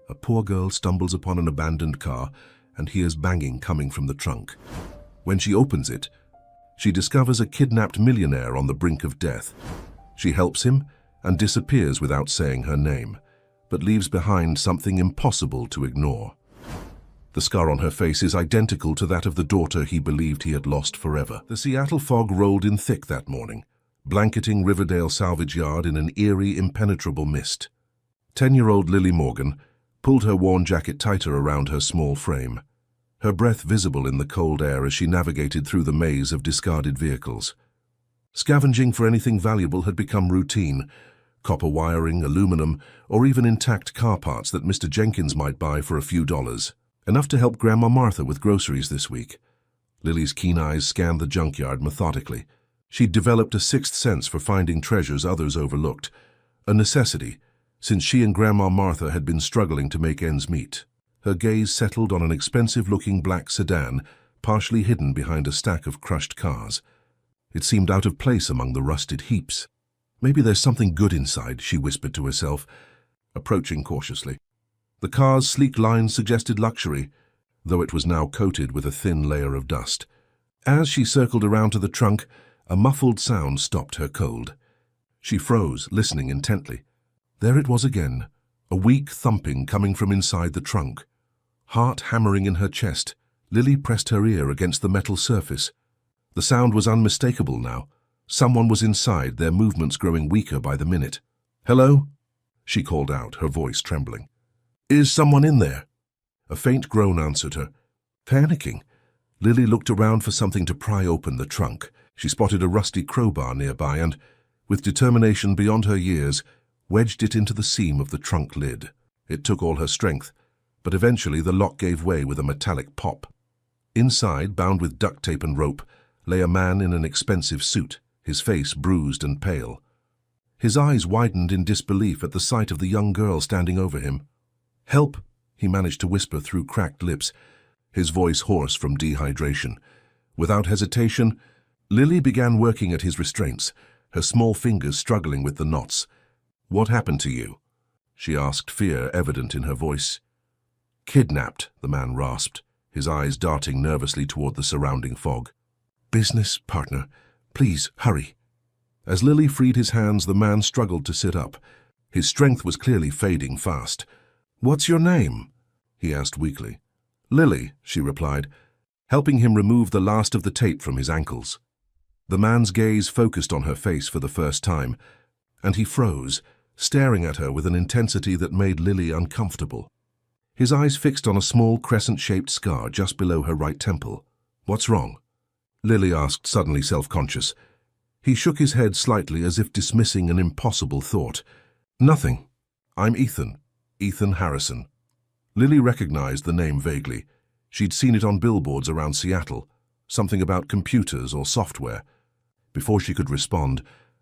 A poor girl stumbles upon an abandoned car and hears banging coming from the trunk. When she opens it, she discovers a kidnapped millionaire on the brink of death. She helps him and disappears without saying her name, but leaves behind something impossible to ignore. The scar on her face is identical to that of the daughter he believed he had lost forever. The Seattle fog rolled in thick that morning, blanketing Riverdale salvage yard in an eerie, impenetrable mist. 10-year-old Lily Morgan pulled her worn jacket tighter around her small frame, her breath visible in the cold air as she navigated through the maze of discarded vehicles. Scavenging for anything valuable had become routine: copper wiring, aluminum, or even intact car parts that Mr. Jenkins might buy for a few dollars. Enough to help Grandma Martha with groceries this week. Lily's keen eyes scanned the junkyard methodically. She'd developed a sixth sense for finding treasures others overlooked, a necessity, since she and Grandma Martha had been struggling to make ends meet. Her gaze settled on an expensive-looking black sedan, partially hidden behind a stack of crushed cars. It seemed out of place among the rusted heaps. Maybe there's something good inside, she whispered to herself, approaching cautiously. The car's sleek lines suggested luxury, though it was now coated with a thin layer of dust. As she circled around to the trunk, a muffled sound stopped her cold. She froze, listening intently. There it was again, a weak thumping coming from inside the trunk. Heart hammering in her chest, Lily pressed her ear against the metal surface. The sound was unmistakable now. Someone was inside, their movements growing weaker by the minute. "Hello?" she called out, her voice trembling. "Is someone in there?" A faint groan answered her. Panicking, Lily looked around for something to pry open the trunk. She spotted a rusty crowbar nearby and, with determination beyond her years, wedged it into the seam of the trunk lid. It took all her strength, but eventually the lock gave way with a metallic pop. Inside, bound with duct tape and rope, lay a man in an expensive suit, his face bruised and pale. His eyes widened in disbelief at the sight of the young girl standing over him. "Help," he managed to whisper through cracked lips, his voice hoarse from dehydration. Without hesitation, Lily began working at his restraints, her small fingers struggling with the knots. "What happened to you?" she asked, fear evident in her voice. "Kidnapped," the man rasped, his eyes darting nervously toward the surrounding fog. "Business, partner. Please, hurry." As Lily freed his hands, the man struggled to sit up. His strength was clearly fading fast. "What's your name?" he asked weakly. "Lily," she replied, helping him remove the last of the tape from his ankles. The man's gaze focused on her face for the first time, and he froze, staring at her with an intensity that made Lily uncomfortable. His eyes fixed on a small crescent-shaped scar just below her right temple. "What's wrong?" Lily asked, suddenly self-conscious. He shook his head slightly as if dismissing an impossible thought. "Nothing. I'm Ethan. Ethan Harrison." Lily recognized the name vaguely. She'd seen it on billboards around Seattle, something about computers or software. Before she could respond,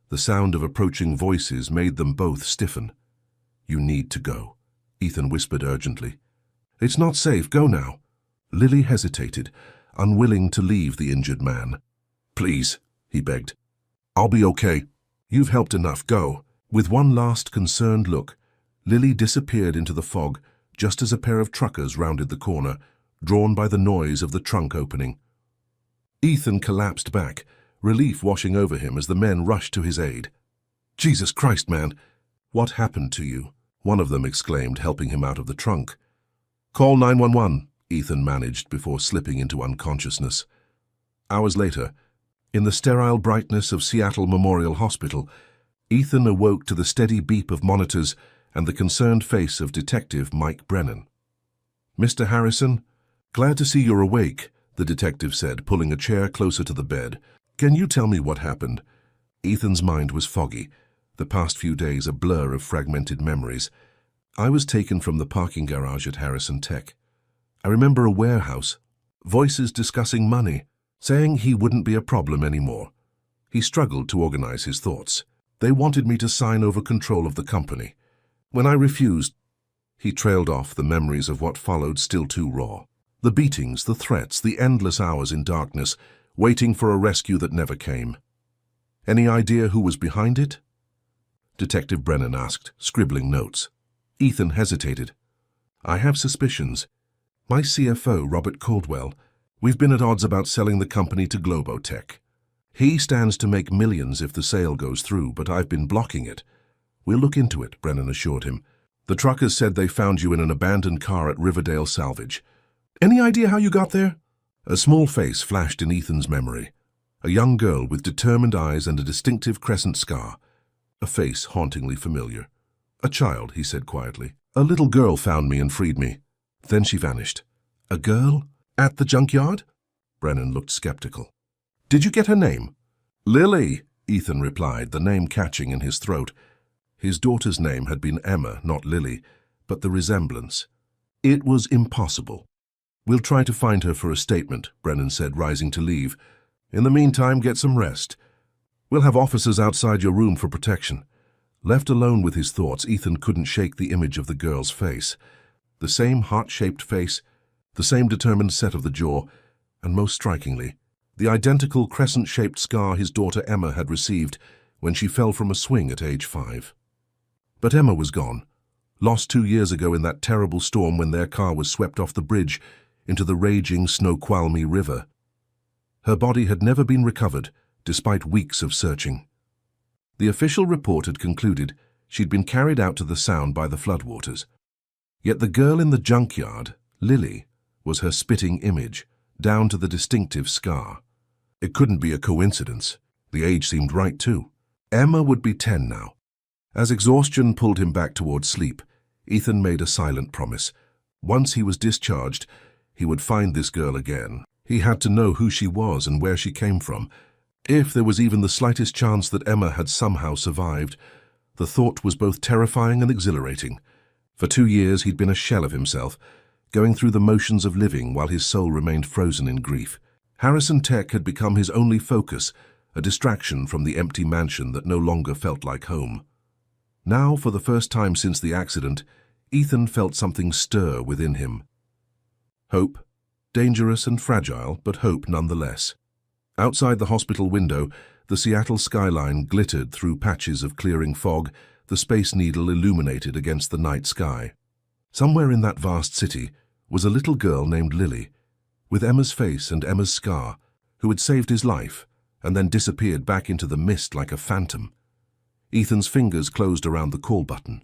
the sound of approaching voices made them both stiffen. "You need to go," Ethan whispered urgently. "It's not safe. Go now." Lily hesitated, unwilling to leave the injured man. "Please," he begged. "I'll be okay. You've helped enough. Go." With one last concerned look, Lily disappeared into the fog just as a pair of truckers rounded the corner, drawn by the noise of the trunk opening. Ethan collapsed back, relief washing over him as the men rushed to his aid. "Jesus Christ, man! What happened to you?" one of them exclaimed, helping him out of the trunk. "Call 911, Ethan managed before slipping into unconsciousness. Hours later, in the sterile brightness of Seattle Memorial Hospital, Ethan awoke to the steady beep of monitors and the concerned face of Detective Mike Brennan. "Mr. Harrison, glad to see you're awake," the detective said, pulling a chair closer to the bed. "Can you tell me what happened?" Ethan's mind was foggy, the past few days a blur of fragmented memories. "I was taken from the parking garage at Harrison Tech. I remember a warehouse, voices discussing money, saying he wouldn't be a problem anymore." He struggled to organize his thoughts. "They wanted me to sign over control of the company. When I refused," he trailed off, the memories of what followed still too raw. The beatings, the threats, the endless hours in darkness, waiting for a rescue that never came. "Any idea who was behind it?" Detective Brennan asked, scribbling notes. Ethan hesitated. I have suspicions. My CFO, Robert Caldwell, we've been at odds about selling the company to Globotech. He stands to make millions if the sale goes through, but I've been blocking it. We'll look into it, Brennan assured him. The truckers said they found you in an abandoned car at Riverdale Salvage. Any idea how you got there? A small face flashed in Ethan's memory. A young girl with determined eyes and a distinctive crescent scar. A face hauntingly familiar. A child, he said quietly. A little girl found me and freed me. Then she vanished. A girl? At the junkyard? Brennan looked skeptical. Did you get her name? Lily, Ethan replied, the name catching in his throat. His daughter's name had been Emma, not Lily, but the resemblance. It was impossible. We'll try to find her for a statement, Brennan said, rising to leave. In the meantime, get some rest. We'll have officers outside your room for protection. Left alone with his thoughts, Ethan couldn't shake the image of the girl's face. The same heart-shaped face, the same determined set of the jaw, and most strikingly, the identical crescent-shaped scar his daughter Emma had received when she fell from a swing at age 5. But Emma was gone, lost 2 years ago in that terrible storm when their car was swept off the bridge into the raging Snoqualmie River. Her body had never been recovered, despite weeks of searching. The official report had concluded she'd been carried out to the Sound by the floodwaters. Yet the girl in the junkyard, Lily, was her spitting image, down to the distinctive scar. It couldn't be a coincidence. The age seemed right, too. Emma would be 10 now. As exhaustion pulled him back towards sleep, Ethan made a silent promise. Once he was discharged, he would find this girl again. He had to know who she was and where she came from. If there was even the slightest chance that Emma had somehow survived, the thought was both terrifying and exhilarating. For 2 years he'd been a shell of himself, going through the motions of living while his soul remained frozen in grief. Harrison Tech had become his only focus, a distraction from the empty mansion that no longer felt like home. Now, for the first time since the accident, Ethan felt something stir within him. Hope, dangerous and fragile, but hope nonetheless. Outside the hospital window, the Seattle skyline glittered through patches of clearing fog, the Space Needle illuminated against the night sky. Somewhere in that vast city was a little girl named Lily, with Emma's face and Emma's scar, who had saved his life and then disappeared back into the mist like a phantom. Ethan's fingers closed around the call button.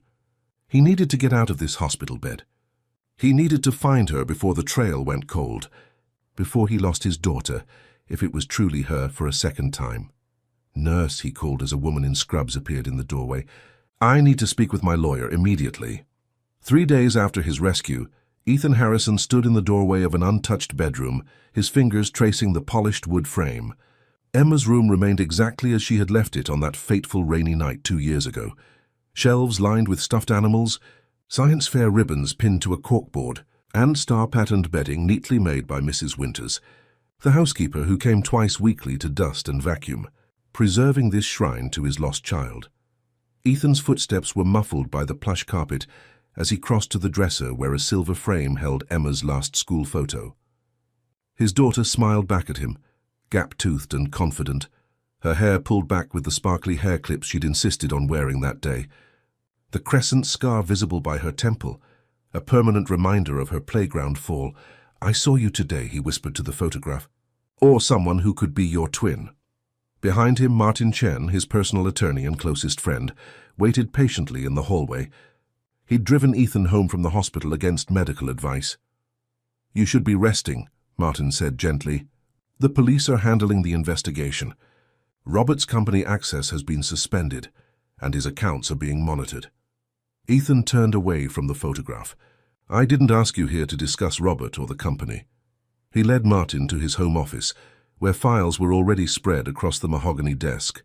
He needed to get out of this hospital bed. He needed to find her before the trail went cold, before he lost his daughter, if it was truly her, for a second time. Nurse, he called as a woman in scrubs appeared in the doorway. I need to speak with my lawyer immediately. 3 days after his rescue, Ethan Harrison stood in the doorway of an untouched bedroom, his fingers tracing the polished wood frame. Emma's room remained exactly as she had left it on that fateful rainy night 2 years ago. Shelves lined with stuffed animals, science fair ribbons pinned to a corkboard, and star-patterned bedding neatly made by Mrs. Winters, the housekeeper who came twice weekly to dust and vacuum, preserving this shrine to his lost child. Ethan's footsteps were muffled by the plush carpet as he crossed to the dresser where a silver frame held Emma's last school photo. His daughter smiled back at him, gap-toothed and confident, her hair pulled back with the sparkly hair clips she'd insisted on wearing that day. The crescent scar visible by her temple, a permanent reminder of her playground fall. I saw you today, he whispered to the photograph. Or someone who could be your twin. Behind him, Martin Chen, his personal attorney and closest friend, waited patiently in the hallway. He'd driven Ethan home from the hospital against medical advice. You should be resting, Martin said gently. The police are handling the investigation. Robert's company access has been suspended, and his accounts are being monitored. Ethan turned away from the photograph. I didn't ask you here to discuss Robert or the company. He led Martin to his home office, where files were already spread across the mahogany desk.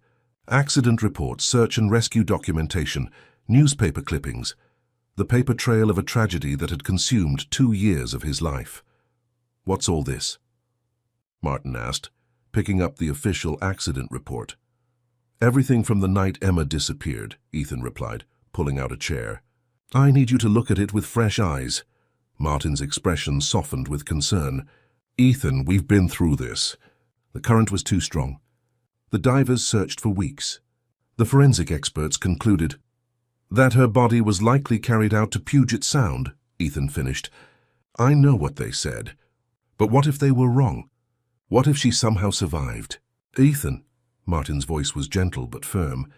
Accident reports, search and rescue documentation, newspaper clippings, the paper trail of a tragedy that had consumed 2 years of his life. What's all this? Martin asked, picking up the official accident report. Everything from the night Emma disappeared, Ethan replied, pulling out a chair. I need you to look at it with fresh eyes. Martin's expression softened with concern. Ethan, we've been through this. The current was too strong. The divers searched for weeks. The forensic experts concluded that her body was likely carried out to Puget Sound, Ethan finished. I know what they said. But what if they were wrong? What if she somehow survived? Ethan, Martin's voice was gentle but firm,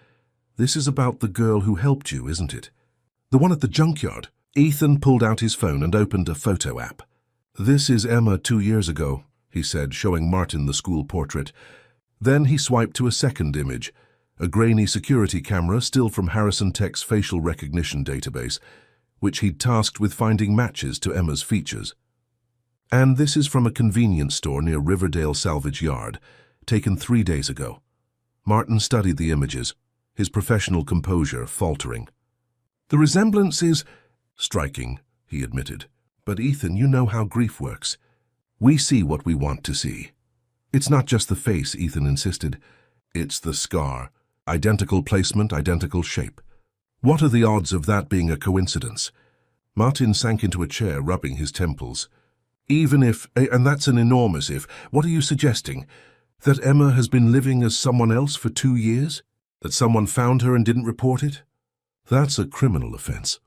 this is about the girl who helped you, isn't it? The one at the junkyard. Ethan pulled out his phone and opened a photo app. This is Emma 2 years ago, he said, showing Martin the school portrait. Then he swiped to a second image, a grainy security camera still from Harrison Tech's facial recognition database, which he'd tasked with finding matches to Emma's features. And this is from a convenience store near Riverdale Salvage Yard, taken 3 days ago. Martin studied the images, his professional composure faltering. The resemblance is striking, he admitted. But Ethan, you know how grief works. We see what we want to see. It's not just the face, Ethan insisted. It's the scar. Identical placement, identical shape. What are the odds of that being a coincidence? Martin sank into a chair, rubbing his temples. Even if, and that's an enormous if, what are you suggesting? That Emma has been living as someone else for 2 years? That someone found her and didn't report it? That's a criminal offense.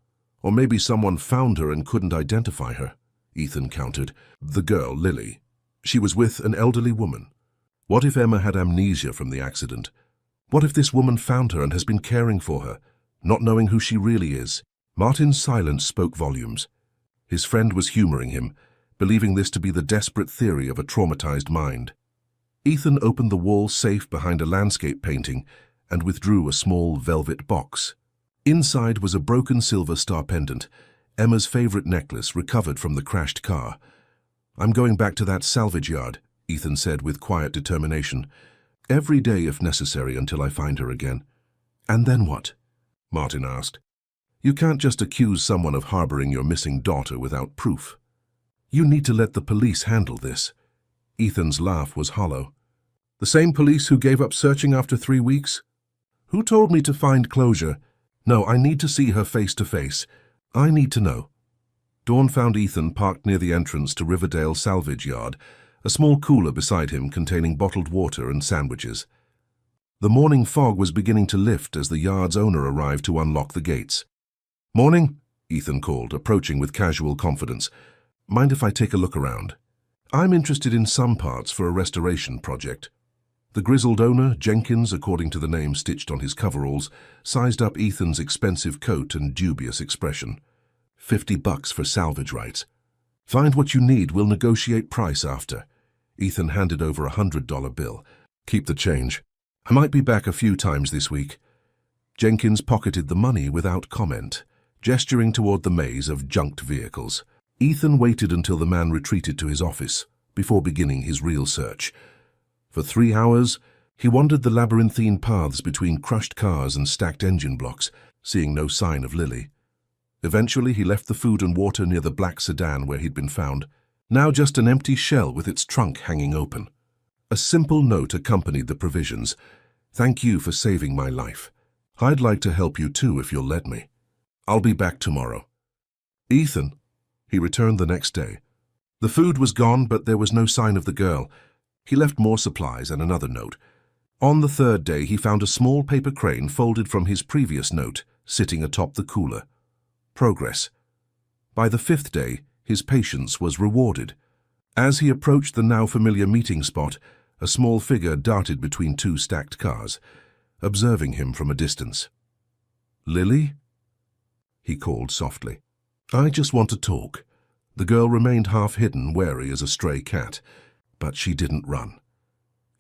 Or maybe someone found her and couldn't identify her, Ethan countered. The girl, Lily. She was with an elderly woman. What if Emma had amnesia from the accident? What if this woman found her and has been caring for her, not knowing who she really is? Martin's silence spoke volumes. His friend was humoring him, believing this to be the desperate theory of a traumatized mind. Ethan opened the wall safe behind a landscape painting and withdrew a small velvet box. Inside was a broken silver star pendant, Emma's favorite necklace recovered from the crashed car. I'm going back to that salvage yard, Ethan said with quiet determination. Every day if necessary until I find her again. And then what? Martin asked. You can't just accuse someone of harboring your missing daughter without proof. You need to let the police handle this. Ethan's laugh was hollow. The same police who gave up searching after 3 weeks? Who told me to find closure? No, I need to see her face to face. I need to know. Dawn found Ethan parked near the entrance to Riverdale Salvage Yard, a small cooler beside him containing bottled water and sandwiches. The morning fog was beginning to lift as the yard's owner arrived to unlock the gates. Morning, Ethan called, approaching with casual confidence. Mind if I take a look around? I'm interested in some parts for a restoration project. The grizzled owner, Jenkins, according to the name stitched on his coveralls, sized up Ethan's expensive coat and dubious expression. $50 for salvage rights. Find what you need, we'll negotiate price after. Ethan handed over $100 bill. Keep the change. I might be back a few times this week. Jenkins pocketed the money without comment, gesturing toward the maze of junked vehicles. Ethan waited until the man retreated to his office, before beginning his real search. For 3 hours, he wandered the labyrinthine paths between crushed cars and stacked engine blocks, seeing no sign of Lily. Eventually, he left the food and water near the black sedan where he'd been found, now just an empty shell with its trunk hanging open. A simple note accompanied the provisions. Thank you for saving my life. I'd like to help you too if you'll let me. I'll be back tomorrow. Ethan. He returned the next day. The food was gone, but there was no sign of the girl. He left more supplies and another note. On the 3rd day, he found a small paper crane folded from his previous note, sitting atop the cooler. Progress. By the 5th day, his patience was rewarded. As he approached the now familiar meeting spot, a small figure darted between 2 stacked cars, observing him from a distance. Lily? He called softly. I just want to talk. The girl remained half-hidden, wary as a stray cat. But she didn't run.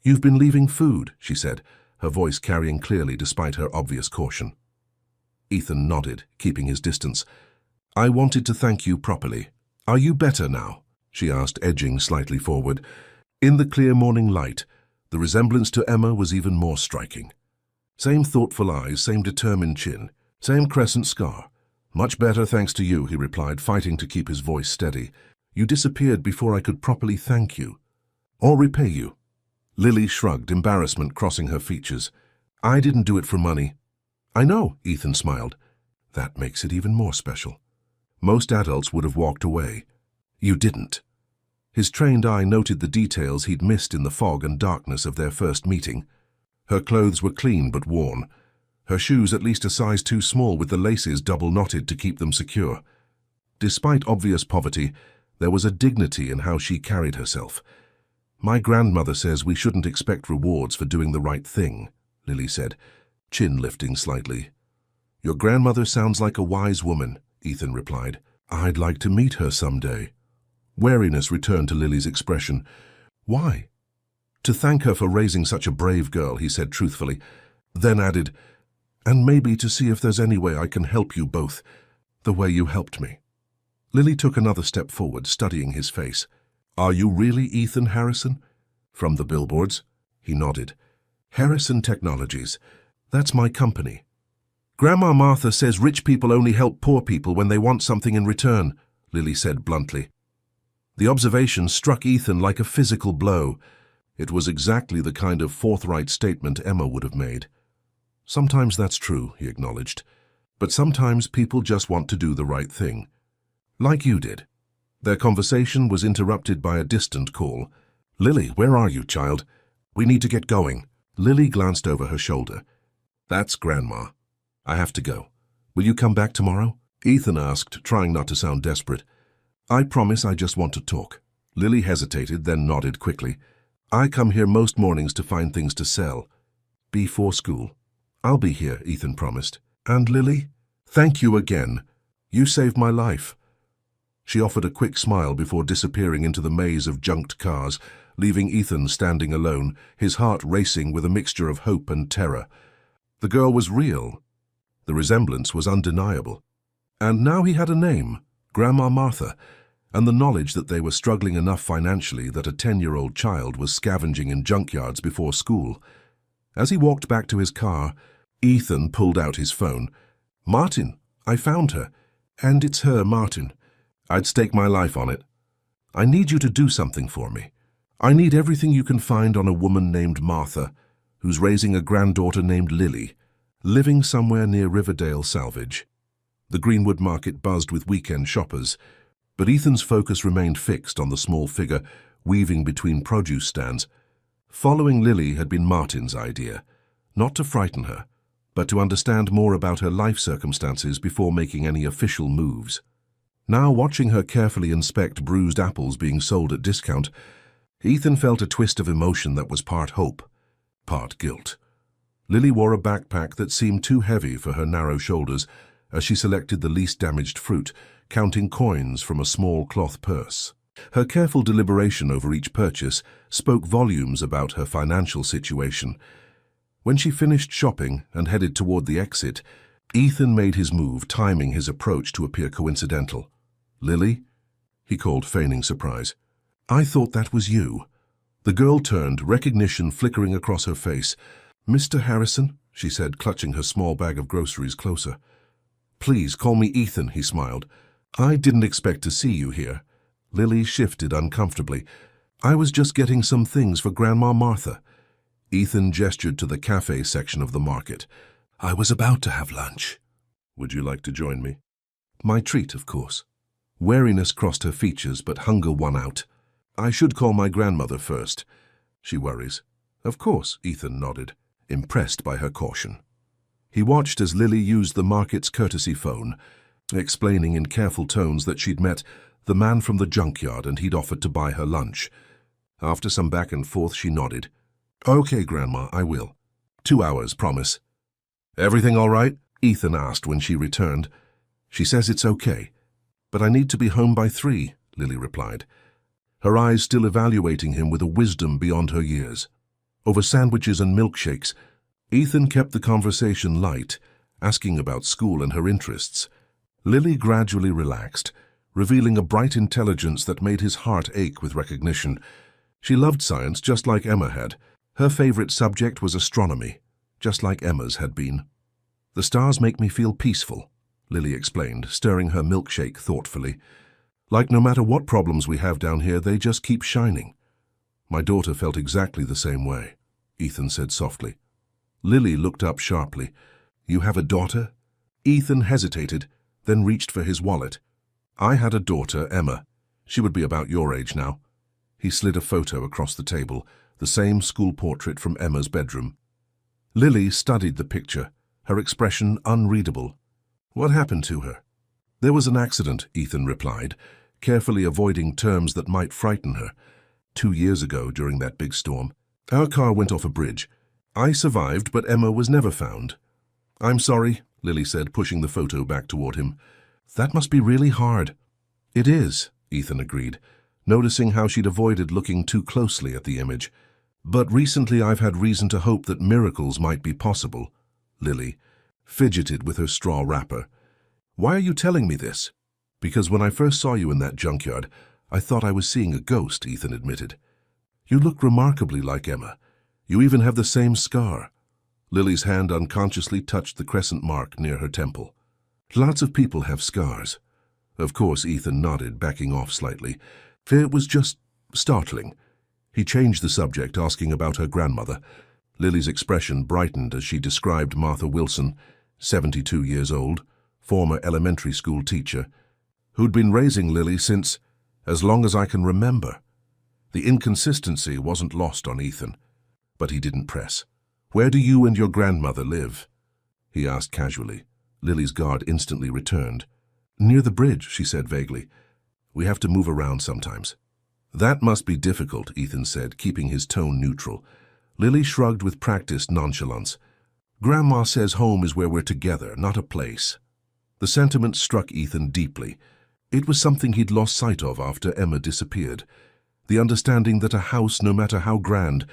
You've been leaving food, she said, her voice carrying clearly despite her obvious caution. Ethan nodded, keeping his distance. I wanted to thank you properly. Are you better now? She asked, edging slightly forward. In the clear morning light, the resemblance to Emma was even more striking. Same thoughtful eyes, same determined chin, same crescent scar. Much better, thanks to you, he replied, fighting to keep his voice steady. You disappeared before I could properly thank you. Or repay you. Lily shrugged, embarrassment crossing her features. I didn't do it for money. I know, Ethan smiled. That makes it even more special. Most adults would have walked away. You didn't. His trained eye noted the details he'd missed in the fog and darkness of their first meeting. Her clothes were clean but worn. Her shoes at least a size too small with the laces double-knotted to keep them secure. Despite obvious poverty, there was a dignity in how she carried herself. "My grandmother says we shouldn't expect rewards for doing the right thing," Lily said, chin lifting slightly. "Your grandmother sounds like a wise woman," Ethan replied. "I'd like to meet her someday." Wariness returned to Lily's expression. "Why?" "To thank her for raising such a brave girl," he said truthfully, then added, "and maybe to see if there's any way I can help you both, the way you helped me." Lily took another step forward, studying his face. "Are you really Ethan Harrison?" "From the billboards?" He nodded. "Harrison Technologies. That's my company." "Grandma Martha says rich people only help poor people when they want something in return," Lily said bluntly. The observation struck Ethan like a physical blow. It was exactly the kind of forthright statement Emma would have made. "Sometimes that's true," he acknowledged. "But sometimes people just want to do the right thing. Like you did." Their conversation was interrupted by a distant call. "Lily, where are you, child? We need to get going." Lily glanced over her shoulder. "That's Grandma. I have to go. Will you come back tomorrow?" Ethan asked, trying not to sound desperate. "I promise, I just want to talk." Lily hesitated, then nodded quickly. "I come here most mornings to find things to sell. Before school." "I'll be here," Ethan promised. "And Lily, thank you again. You saved my life." She offered a quick smile before disappearing into the maze of junked cars, leaving Ethan standing alone, his heart racing with a mixture of hope and terror. The girl was real. The resemblance was undeniable. And now he had a name, Grandma Martha, and the knowledge that they were struggling enough financially that a 10-year-old child was scavenging in junkyards before school. As he walked back to his car, Ethan pulled out his phone. "Martin, I found her. And it's her, Martin. I'd stake my life on it. I need you to do something for me. I need everything you can find on a woman named Martha, who's raising a granddaughter named Lily, living somewhere near Riverdale Salvage." The Greenwood Market buzzed with weekend shoppers, but Ethan's focus remained fixed on the small figure weaving between produce stands. Following Lily had been Martin's idea, not to frighten her, but to understand more about her life circumstances before making any official moves. Now, watching her carefully inspect bruised apples being sold at discount, Ethan felt a twist of emotion that was part hope, part guilt. Lily wore a backpack that seemed too heavy for her narrow shoulders as she selected the least damaged fruit, counting coins from a small cloth purse. Her careful deliberation over each purchase spoke volumes about her financial situation. When she finished shopping and headed toward the exit, Ethan made his move, timing his approach to appear coincidental. "Lily?" he called, feigning surprise. "I thought that was you." The girl turned, recognition flickering across her face. "Mr. Harrison?" she said, clutching her small bag of groceries closer. "Please call me Ethan," he smiled. "I didn't expect to see you here." Lily shifted uncomfortably. "I was just getting some things for Grandma Martha." Ethan gestured to the cafe section of the market. "I was about to have lunch." "Would you like to join me?" "My treat, of course." Wariness crossed her features, but hunger won out. "I should call my grandmother first. She worries." "Of course," Ethan nodded, impressed by her caution. He watched as Lily used the market's courtesy phone, explaining in careful tones that she'd met the man from the junkyard and he'd offered to buy her lunch. After some back and forth, she nodded. "Okay, Grandma, I will. 2 hours, promise." "Everything all right?" Ethan asked when she returned. "She says it's okay, but I need to be home by 3, Lily replied, her eyes still evaluating him with a wisdom beyond her years. Over sandwiches and milkshakes, Ethan kept the conversation light, asking about school and her interests. Lily gradually relaxed, revealing a bright intelligence that made his heart ache with recognition. She loved science just like Emma had. Her favorite subject was astronomy, just like Emma's had been. "The stars make me feel peaceful," Lily explained, stirring her milkshake thoughtfully. "Like no matter what problems we have down here, they just keep shining." "My daughter felt exactly the same way," Ethan said softly. Lily looked up sharply. "You have a daughter?" Ethan hesitated, then reached for his wallet. "I had a daughter, Emma. She would be about your age now." He slid a photo across the table, the same school portrait from Emma's bedroom. Lily studied the picture, her expression unreadable. "What happened to her?" There was an accident, Ethan replied, carefully avoiding terms that might frighten her. 2 years ago, during that big storm, our car went off a bridge. I survived, but Emma was never found. I'm sorry, Lily said, pushing the photo back toward him. That must be really hard. It is, Ethan agreed, noticing how she'd avoided looking too closely at the image. But recently I've had reason to hope that miracles might be possible. Lily fidgeted with her straw wrapper. Why are you telling me this? Because when I first saw you in that junkyard, I thought I was seeing a ghost, Ethan admitted. You look remarkably like Emma. You even have the same scar. Lily's hand unconsciously touched the crescent mark near her temple. Lots of people have scars. Of course, Ethan nodded, backing off slightly. It was just startling. He changed the subject, asking about her grandmother. Lily's expression brightened as she described Martha Wilson, 72 years old, former elementary school teacher, who'd been raising Lily since as long as I can remember. The inconsistency wasn't lost on Ethan, but he didn't press. Where do you and your grandmother live? He asked casually. Lily's guard instantly returned. Near the bridge, she said vaguely. We have to move around sometimes. That must be difficult, Ethan said, keeping his tone neutral. Lily shrugged with practiced nonchalance. Grandma says home is where we're together, not a place. The sentiment struck Ethan deeply. It was something he'd lost sight of after Emma disappeared. The understanding that a house, no matter how grand,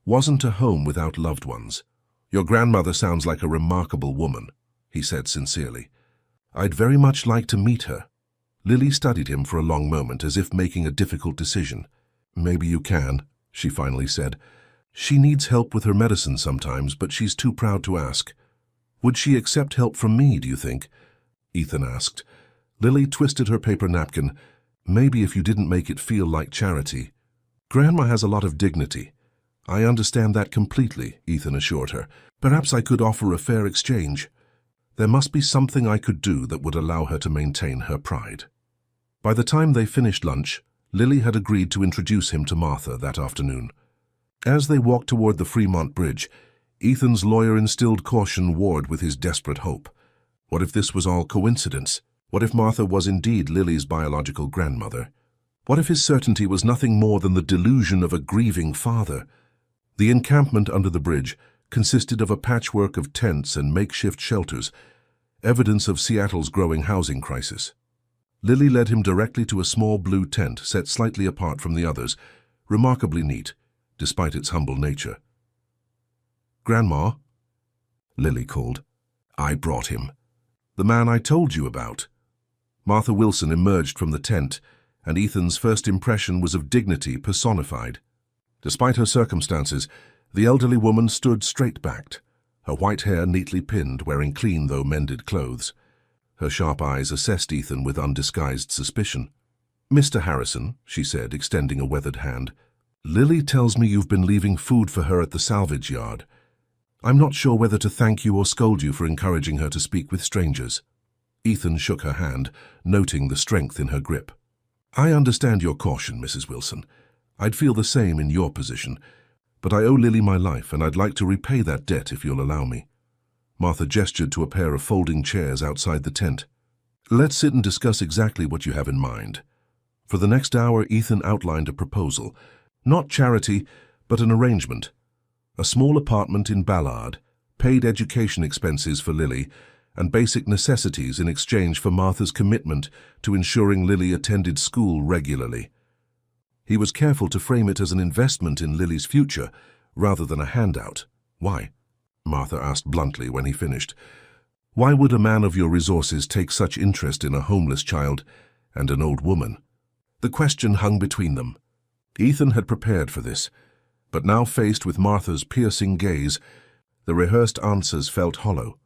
wasn't a home without loved ones. Your grandmother sounds like a remarkable woman, he said sincerely. I'd very much like to meet her. Lily studied him for a long moment, as if making a difficult decision. Maybe you can, she finally said. She needs help with her medicine sometimes, but she's too proud to ask. Would she accept help from me, do you think? Ethan asked. Lily twisted her paper napkin. Maybe if you didn't make it feel like charity. Grandma has a lot of dignity. I understand that completely, Ethan assured her. Perhaps I could offer a fair exchange. There must be something I could do that would allow her to maintain her pride. By the time they finished lunch, Lily had agreed to introduce him to Martha that afternoon. As they walked toward the Fremont Bridge, Ethan's lawyer instilled caution warred with his desperate hope. What if this was all coincidence? What if Martha was indeed Lily's biological grandmother? What if his certainty was nothing more than the delusion of a grieving father? The encampment under the bridge consisted of a patchwork of tents and makeshift shelters, evidence of Seattle's growing housing crisis. Lily led him directly to a small blue tent set slightly apart from the others, remarkably neat, despite its humble nature. Grandma, Lily called. I brought him. The man I told you about. Martha Wilson emerged from the tent, and Ethan's first impression was of dignity personified. Despite her circumstances, the elderly woman stood straight-backed, her white hair neatly pinned, wearing clean though mended clothes. Her sharp eyes assessed Ethan with undisguised suspicion. Mr. Harrison, she said, extending a weathered hand, Lily tells me you've been leaving food for her at the salvage yard. I'm not sure whether to thank you or scold you for encouraging her to speak with strangers. Ethan shook her hand, noting the strength in her grip. I understand your caution, Mrs. Wilson. I'd feel the same in your position, but I owe Lily my life, and I'd like to repay that debt if you'll allow me. Martha gestured to a pair of folding chairs outside the tent. Let's sit and discuss exactly what you have in mind. For the next hour, Ethan outlined a proposal. Not charity, but an arrangement. A small apartment in Ballard, paid education expenses for Lily, and basic necessities in exchange for Martha's commitment to ensuring Lily attended school regularly. He was careful to frame it as an investment in Lily's future, rather than a handout. Why? Martha asked bluntly when he finished. Why would a man of your resources take such interest in a homeless child and an old woman? The question hung between them. Ethan had prepared for this, but now faced with Martha's piercing gaze, the rehearsed answers felt hollow.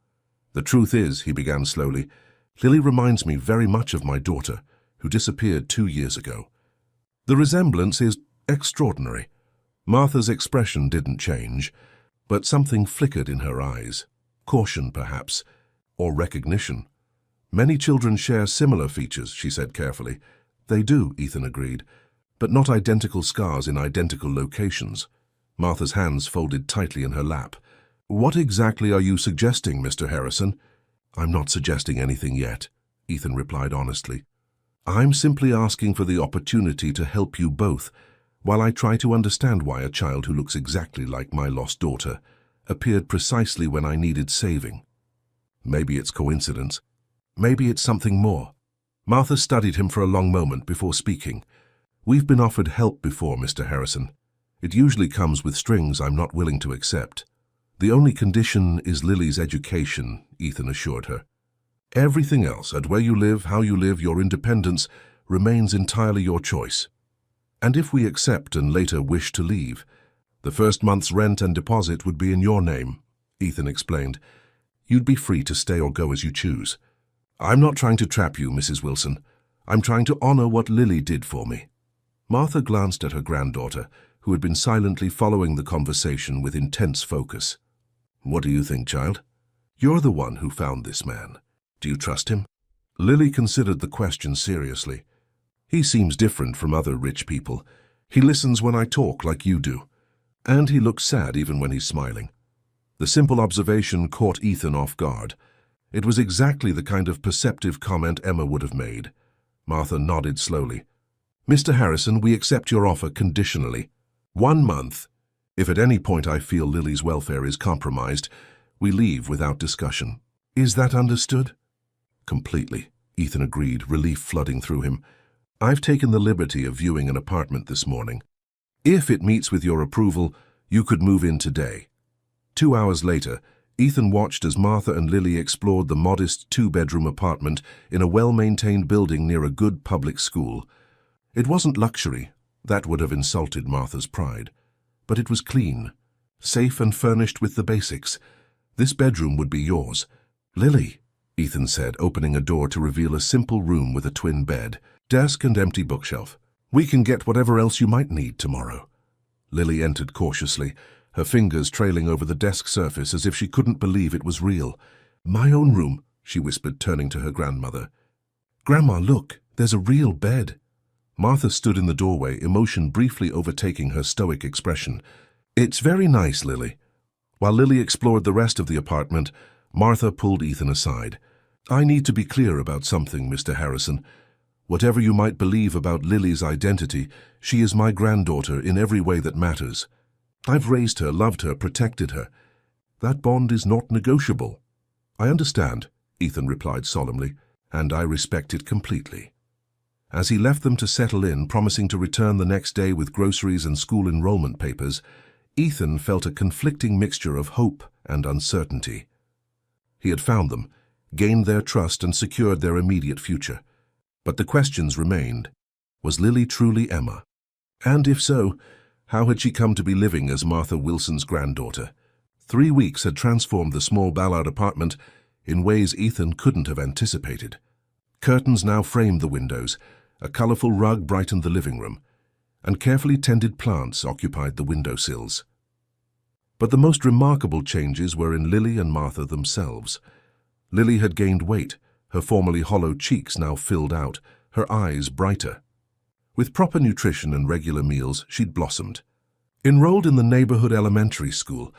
The truth is, he began slowly, Lily reminds me very much of my daughter, who disappeared 2 years ago. The resemblance is extraordinary. Martha's expression didn't change, but something flickered in her eyes. Caution, perhaps, or recognition. Many children share similar features, she said carefully. They do, Ethan agreed, but not identical scars in identical locations. Martha's hands folded tightly in her lap. What exactly are you suggesting, Mr. Harrison? I'm not suggesting anything yet, Ethan replied honestly. "I'm simply asking for the opportunity to help you both, while I try to understand why a child who looks exactly like my lost daughter appeared precisely when I needed saving. Maybe it's coincidence. Maybe it's something more." Martha studied him for a long moment before speaking. "We've been offered help before, Mr. Harrison. It usually comes with strings I'm not willing to accept. The only condition is Lily's education," Ethan assured her. "Everything else, at where you live, how you live, your independence, remains entirely your choice. And if we accept and later wish to leave, the first month's rent and deposit would be in your name," Ethan explained. "You'd be free to stay or go as you choose. I'm not trying to trap you, Mrs. Wilson. I'm trying to honor what Lily did for me." Martha glanced at her granddaughter, who had been silently following the conversation with intense focus. "What do you think, child? You're the one who found this man. Do you trust him?" Lily considered the question seriously. "He seems different from other rich people. He listens when I talk like you do. And he looks sad even when he's smiling." The simple observation caught Ethan off guard. It was exactly the kind of perceptive comment Emma would have made. Martha nodded slowly. "Mr. Harrison, we accept your offer conditionally. 1 month. If at any point I feel Lily's welfare is compromised, we leave without discussion. Is that understood?" "Completely," Ethan agreed, relief flooding through him. "I've taken the liberty of viewing an apartment this morning. If it meets with your approval, you could move in today." 2 hours later, Ethan watched as Martha and Lily explored the modest 2-bedroom apartment in a well-maintained building near a good public school. It wasn't luxury. That would have insulted Martha's pride. But it was clean, safe and furnished with the basics. "This bedroom would be yours." "Lily," Ethan said, opening a door to reveal a simple room with a twin bed, desk and empty bookshelf. "We can get whatever else you might need tomorrow." Lily entered cautiously, her fingers trailing over the desk surface as if she couldn't believe it was real. "My own room," she whispered, turning to her grandmother. "Grandma, look, there's a real bed." Martha stood in the doorway, emotion briefly overtaking her stoic expression. "It's very nice, Lily." While Lily explored the rest of the apartment, Martha pulled Ethan aside. "I need to be clear about something, Mr. Harrison. Whatever you might believe about Lily's identity, she is my granddaughter in every way that matters. I've raised her, loved her, protected her. That bond is not negotiable." "I understand," Ethan replied solemnly, "and I respect it completely." As he left them to settle in, promising to return the next day with groceries and school enrollment papers, Ethan felt a conflicting mixture of hope and uncertainty. He had found them, gained their trust, and secured their immediate future. But the questions remained. Was Lily truly Emma? And if so, how had she come to be living as Martha Wilson's granddaughter? 3 weeks had transformed the small Ballard apartment in ways Ethan couldn't have anticipated. Curtains now framed the windows, a colorful rug brightened the living room, and carefully tended plants occupied the windowsills. But the most remarkable changes were in Lily and Martha themselves. Lily had gained weight, her formerly hollow cheeks now filled out, her eyes brighter. With proper nutrition and regular meals, she'd blossomed. Enrolled in the neighborhood elementary school,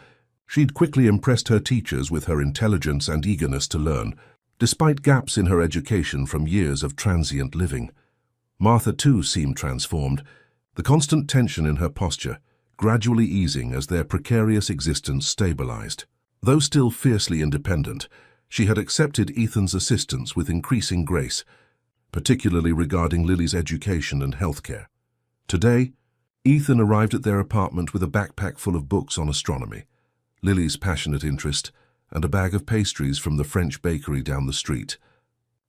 she'd quickly impressed her teachers with her intelligence and eagerness to learn, despite gaps in her education from years of transient living. Martha, too, seemed transformed, the constant tension in her posture gradually easing as their precarious existence stabilized. Though still fiercely independent, she had accepted Ethan's assistance with increasing grace, particularly regarding Lily's education and healthcare. Today, Ethan arrived at their apartment with a backpack full of books on astronomy, Lily's passionate interest, and a bag of pastries from the French bakery down the street.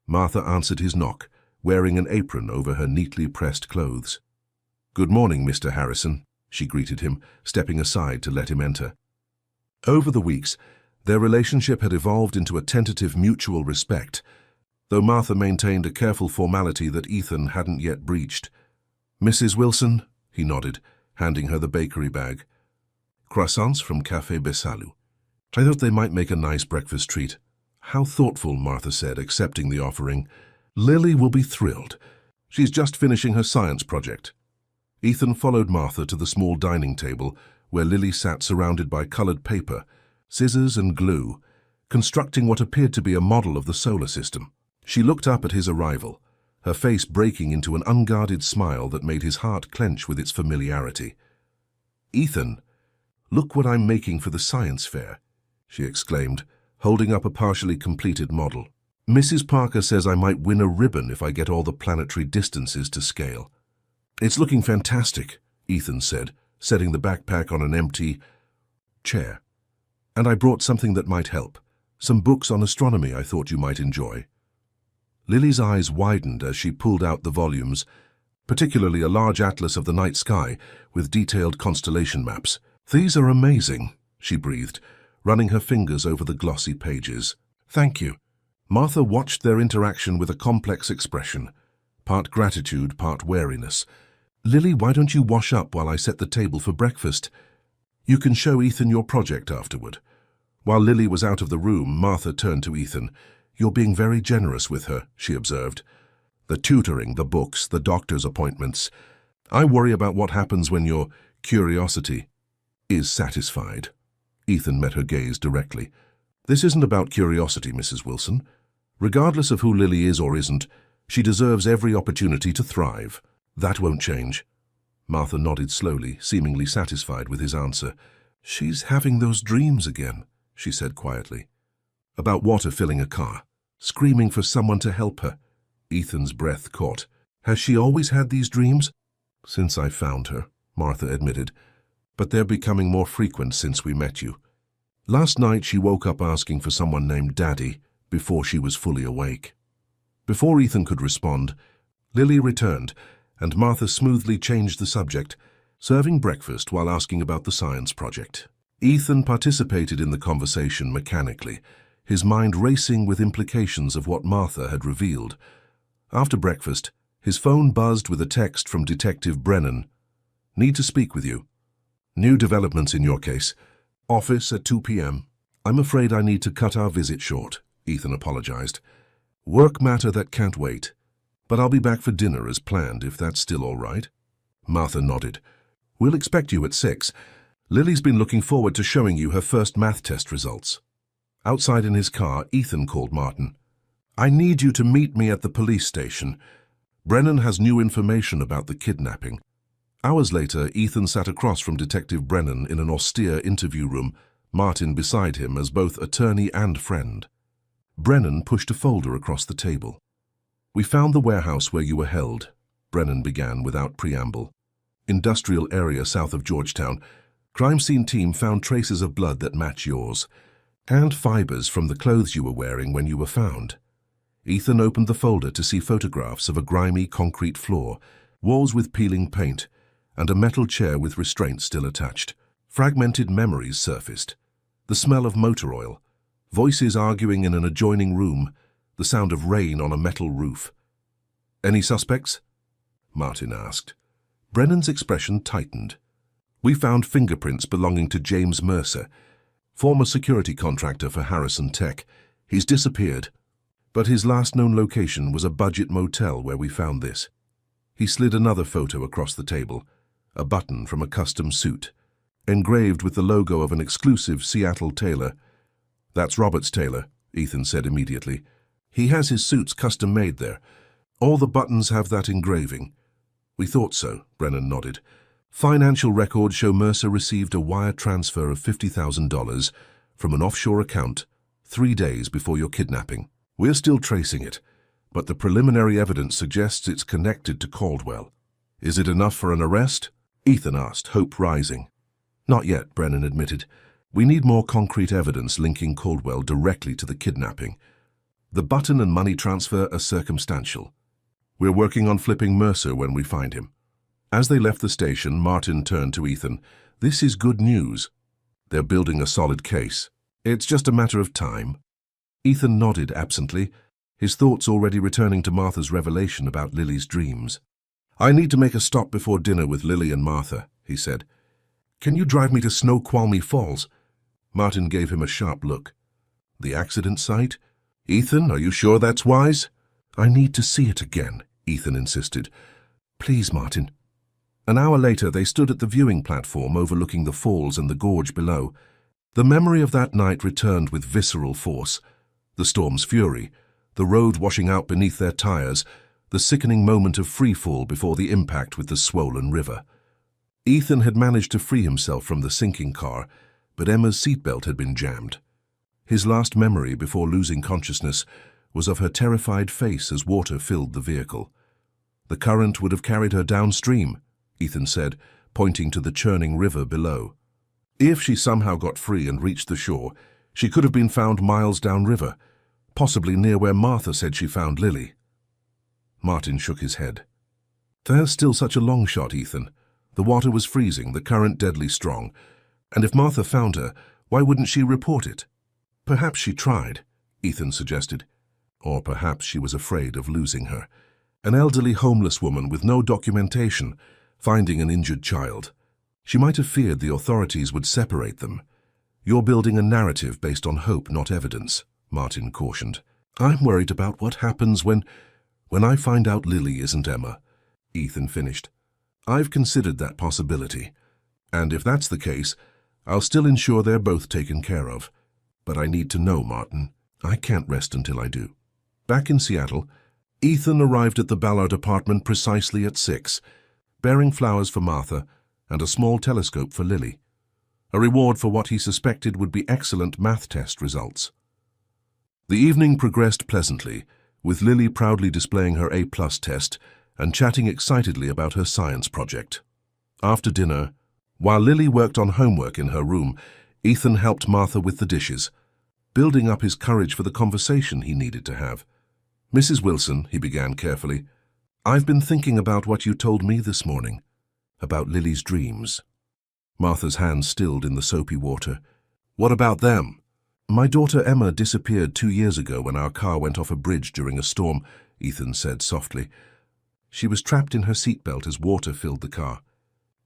Martha answered his knock, wearing an apron over her neatly pressed clothes. "Good morning, Mr. Harrison," she greeted him, stepping aside to let him enter. Over the weeks, their relationship had evolved into a tentative mutual respect, though Martha maintained a careful formality that Ethan hadn't yet breached. "Mrs. Wilson," he nodded, handing her the bakery bag. "Croissants from Café Besalou. I thought they might make a nice breakfast treat." "How thoughtful," Martha said, accepting the offering. "Lily will be thrilled. She's just finishing her science project." Ethan followed Martha to the small dining table, where Lily sat surrounded by colored paper, scissors and glue, constructing what appeared to be a model of the solar system. She looked up at his arrival, her face breaking into an unguarded smile that made his heart clench with its familiarity. "Ethan, look what I'm making for the science fair," she exclaimed, holding up a partially completed model. "Mrs. Parker says I might win a ribbon if I get all the planetary distances to scale." "It's looking fantastic," Ethan said, setting the backpack on an empty chair. "And I brought something that might help. Some books on astronomy I thought you might enjoy." Lily's eyes widened as she pulled out the volumes, particularly a large atlas of the night sky with detailed constellation maps. "These are amazing," she breathed, running her fingers over the glossy pages. "Thank you." Martha watched their interaction with a complex expression, part gratitude, part wariness. "Lily, why don't you wash up while I set the table for breakfast? You can show Ethan your project afterward." While Lily was out of the room, Martha turned to Ethan. "You're being very generous with her," she observed. "The tutoring, the books, the doctor's appointments. I worry about what happens when your curiosity is satisfied." Ethan met her gaze directly. "This isn't about curiosity, Mrs. Wilson. Regardless of who Lily is or isn't, she deserves every opportunity to thrive. That won't change." Martha nodded slowly, seemingly satisfied with his answer. "She's having those dreams again," she said quietly. "About water filling a car, screaming for someone to help her." Ethan's breath caught. "Has she always had these dreams?" "Since I found her," Martha admitted. "But they're becoming more frequent since we met you. Last night she woke up asking for someone named Daddy before she was fully awake." Before Ethan could respond, Lily returned, and Martha smoothly changed the subject, serving breakfast while asking about the science project. Ethan participated in the conversation mechanically, his mind racing with implications of what Martha had revealed. After breakfast, his phone buzzed with a text from Detective Brennan. "Need to speak with you. New developments in your case. Office at 2 p.m. "I'm afraid I need to cut our visit short," Ethan apologized. "Work matter that can't wait. But I'll be back for dinner as planned, if that's still all right." Martha nodded. "We'll expect you at 6. Lily's been looking forward to showing you her first math test results." Outside in his car, Ethan called Martin. "I need you to meet me at the police station. Brennan has new information about the kidnapping." Hours later, Ethan sat across from Detective Brennan in an austere interview room, Martin beside him as both attorney and friend. Brennan pushed a folder across the table. "We found the warehouse where you were held," Brennan began without preamble. "Industrial area south of Georgetown. Crime scene team found traces of blood that match yours, and fibers from the clothes you were wearing when you were found." Ethan opened the folder to see photographs of a grimy concrete floor, walls with peeling paint, and a metal chair with restraints still attached. Fragmented memories surfaced. The smell of motor oil, voices arguing in an adjoining room, the sound of rain on a metal roof. "Any suspects?" Martin asked. Brennan's expression tightened. "We found fingerprints belonging to James Mercer, former security contractor for Harrison Tech. He's disappeared, but his last known location was a budget motel where we found this." He slid another photo across the table, a button from a custom suit, engraved with the logo of an exclusive Seattle tailor. "That's Robert's tailor," Ethan said immediately. "He has his suits custom-made there. All the buttons have that engraving." "We thought so," Brennan nodded. "Financial records show Mercer received a wire transfer of $50,000 from an offshore account 3 days before your kidnapping. We're still tracing it, but the preliminary evidence suggests it's connected to Caldwell." "Is it enough for an arrest?" Ethan asked, hope rising. "Not yet," Brennan admitted. "We need more concrete evidence linking Caldwell directly to the kidnapping. The button and money transfer are circumstantial. We're working on flipping Mercer when we find him." As they left the station, Martin turned to Ethan. "This is good news. They're building a solid case. It's just a matter of time." Ethan nodded absently, his thoughts already returning to Martha's revelation about Lily's dreams. "I need to make a stop before dinner with Lily and Martha," he said. "Can you drive me to Snoqualmie Falls?" Martin gave him a sharp look. "The accident site? Ethan, are you sure that's wise?" "I need to see it again," Ethan insisted. "Please, Martin." An hour later, they stood at the viewing platform overlooking the falls and the gorge below. The memory of that night returned with visceral force. The storm's fury, the road washing out beneath their tires, the sickening moment of freefall before the impact with the swollen river. Ethan had managed to free himself from the sinking car, but Emma's seatbelt had been jammed. His last memory before losing consciousness was of her terrified face as water filled the vehicle. The current would have carried her downstream, Ethan said, pointing to the churning river below. If she somehow got free and reached the shore, she could have been found miles downriver, possibly near where Martha said she found Lily. Martin shook his head. There's still such a long shot, Ethan. The water was freezing, the current deadly strong, and if Martha found her, why wouldn't she report it? Perhaps she tried, Ethan suggested. Or perhaps she was afraid of losing her. An elderly homeless woman with no documentation, finding an injured child. She might have feared the authorities would separate them. You're building a narrative based on hope, not evidence, Martin cautioned. I'm worried about what happens when I find out Lily isn't Emma, Ethan finished. I've considered that possibility, and if that's the case, I'll still ensure they're both taken care of. But I need to know, Martin. I can't rest until I do. Back in Seattle, Ethan arrived at the Ballard apartment precisely at 6, bearing flowers for Martha and a small telescope for Lily, a reward for what he suspected would be excellent math test results. The evening progressed pleasantly, with Lily proudly displaying her A+ test and chatting excitedly about her science project. After dinner, while Lily worked on homework in her room, Ethan helped Martha with the dishes, building up his courage for the conversation he needed to have. Mrs. Wilson, he began carefully, I've been thinking about what you told me this morning, about Lily's dreams. Martha's hands stilled in the soapy water. What about them? My daughter Emma disappeared 2 years ago when our car went off a bridge during a storm, Ethan said softly. She was trapped in her seatbelt as water filled the car.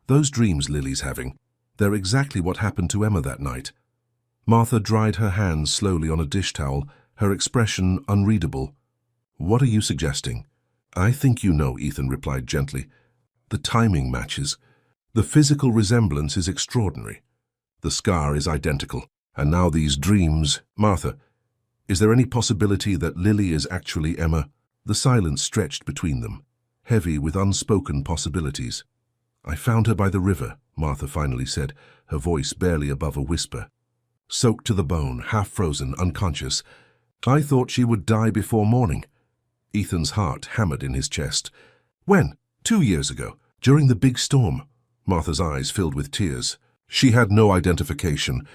Those dreams Lily's having, they're exactly what happened to Emma that night. Martha dried her hands slowly on a dish towel, her expression unreadable. What are you suggesting? I think you know, Ethan replied gently. The timing matches. The physical resemblance is extraordinary. The scar is identical. And now these dreams. Martha, is there any possibility that Lily is actually Emma? The silence stretched between them, heavy with unspoken possibilities. I found her by the river, Martha finally said, her voice barely above a whisper. Soaked to the bone, half frozen, unconscious. I thought she would die before morning. Ethan's heart hammered in his chest. When? 2 years ago, during the big storm. Martha's eyes filled with tears. She had no identification.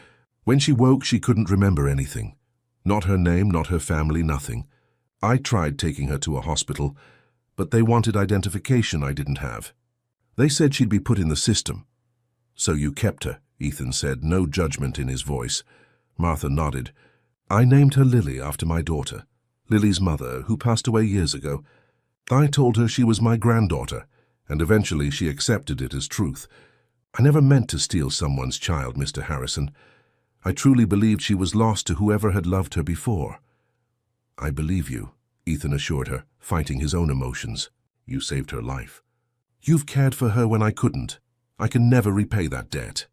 When she woke, she couldn't remember anything. Not her name, not her family, nothing. I tried taking her to a hospital, but they wanted identification I didn't have. They said she'd be put in the system. So you kept her, Ethan said, no judgment in his voice. Martha nodded. I named her Lily after my daughter, Lily's mother, who passed away years ago. I told her she was my granddaughter, and eventually she accepted it as truth. I never meant to steal someone's child, Mr. Harrison. I truly believed she was lost to whoever had loved her before. I believe you, Ethan assured her, fighting his own emotions. You saved her life. You've cared for her when I couldn't. I can never repay that debt.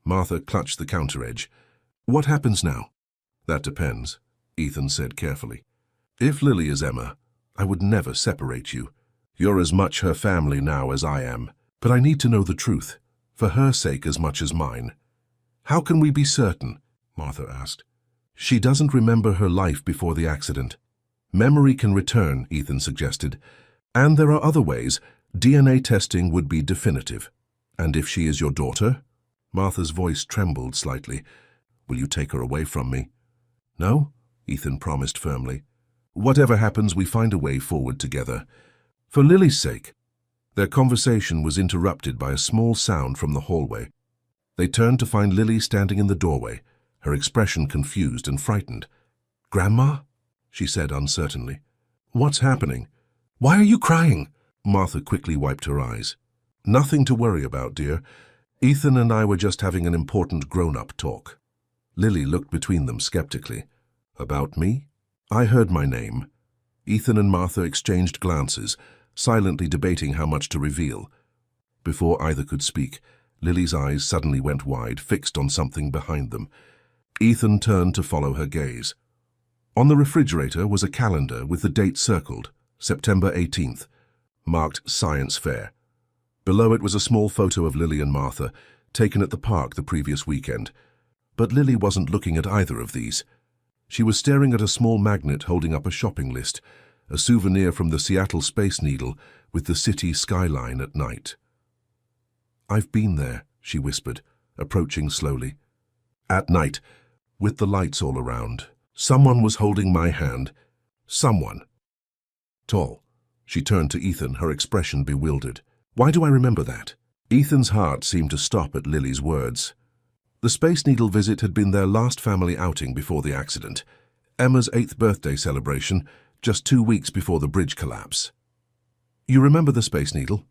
Martha clutched the counter edge. What happens now? That depends, Ethan said carefully. If Lily is Emma, I would never separate you. You're as much her family now as I am. But I need to know the truth, for her sake as much as mine. How can we be certain? Martha asked. She doesn't remember her life before the accident. Memory can return, Ethan suggested. And there are other ways. DNA testing would be definitive. And if she is your daughter? Martha's voice trembled slightly. Will you take her away from me? No, Ethan promised firmly. Whatever happens, we find a way forward together. For Lily's sake. Their conversation was interrupted by a small sound from the hallway. They turned to find Lily standing in the doorway, her expression confused and frightened. Grandma? She said uncertainly. What's happening? Why are you crying? Martha quickly wiped her eyes. Nothing to worry about, dear. Ethan and I were just having an important grown-up talk. Lily looked between them skeptically. About me? I heard my name. Ethan and Martha exchanged glances, silently debating how much to reveal. Before either could speak, Lily's eyes suddenly went wide, fixed on something behind them. Ethan turned to follow her gaze. On the refrigerator was a calendar with the date circled, September 18th, marked Science Fair. Below it was a small photo of Lily and Martha, taken at the park the previous weekend. But Lily wasn't looking at either of these. She was staring at a small magnet holding up a shopping list, a souvenir from the Seattle Space Needle with the city skyline at night. "I've been there," she whispered, approaching slowly. "At night, with the lights all around. Someone was holding my hand. Someone. Tall." She turned to Ethan, her expression bewildered. "Why do I remember that?" Ethan's heart seemed to stop at Lily's words. The Space Needle visit had been their last family outing before the accident, Emma's 8th birthday celebration, just 2 weeks before the bridge collapse. "You remember the Space Needle?"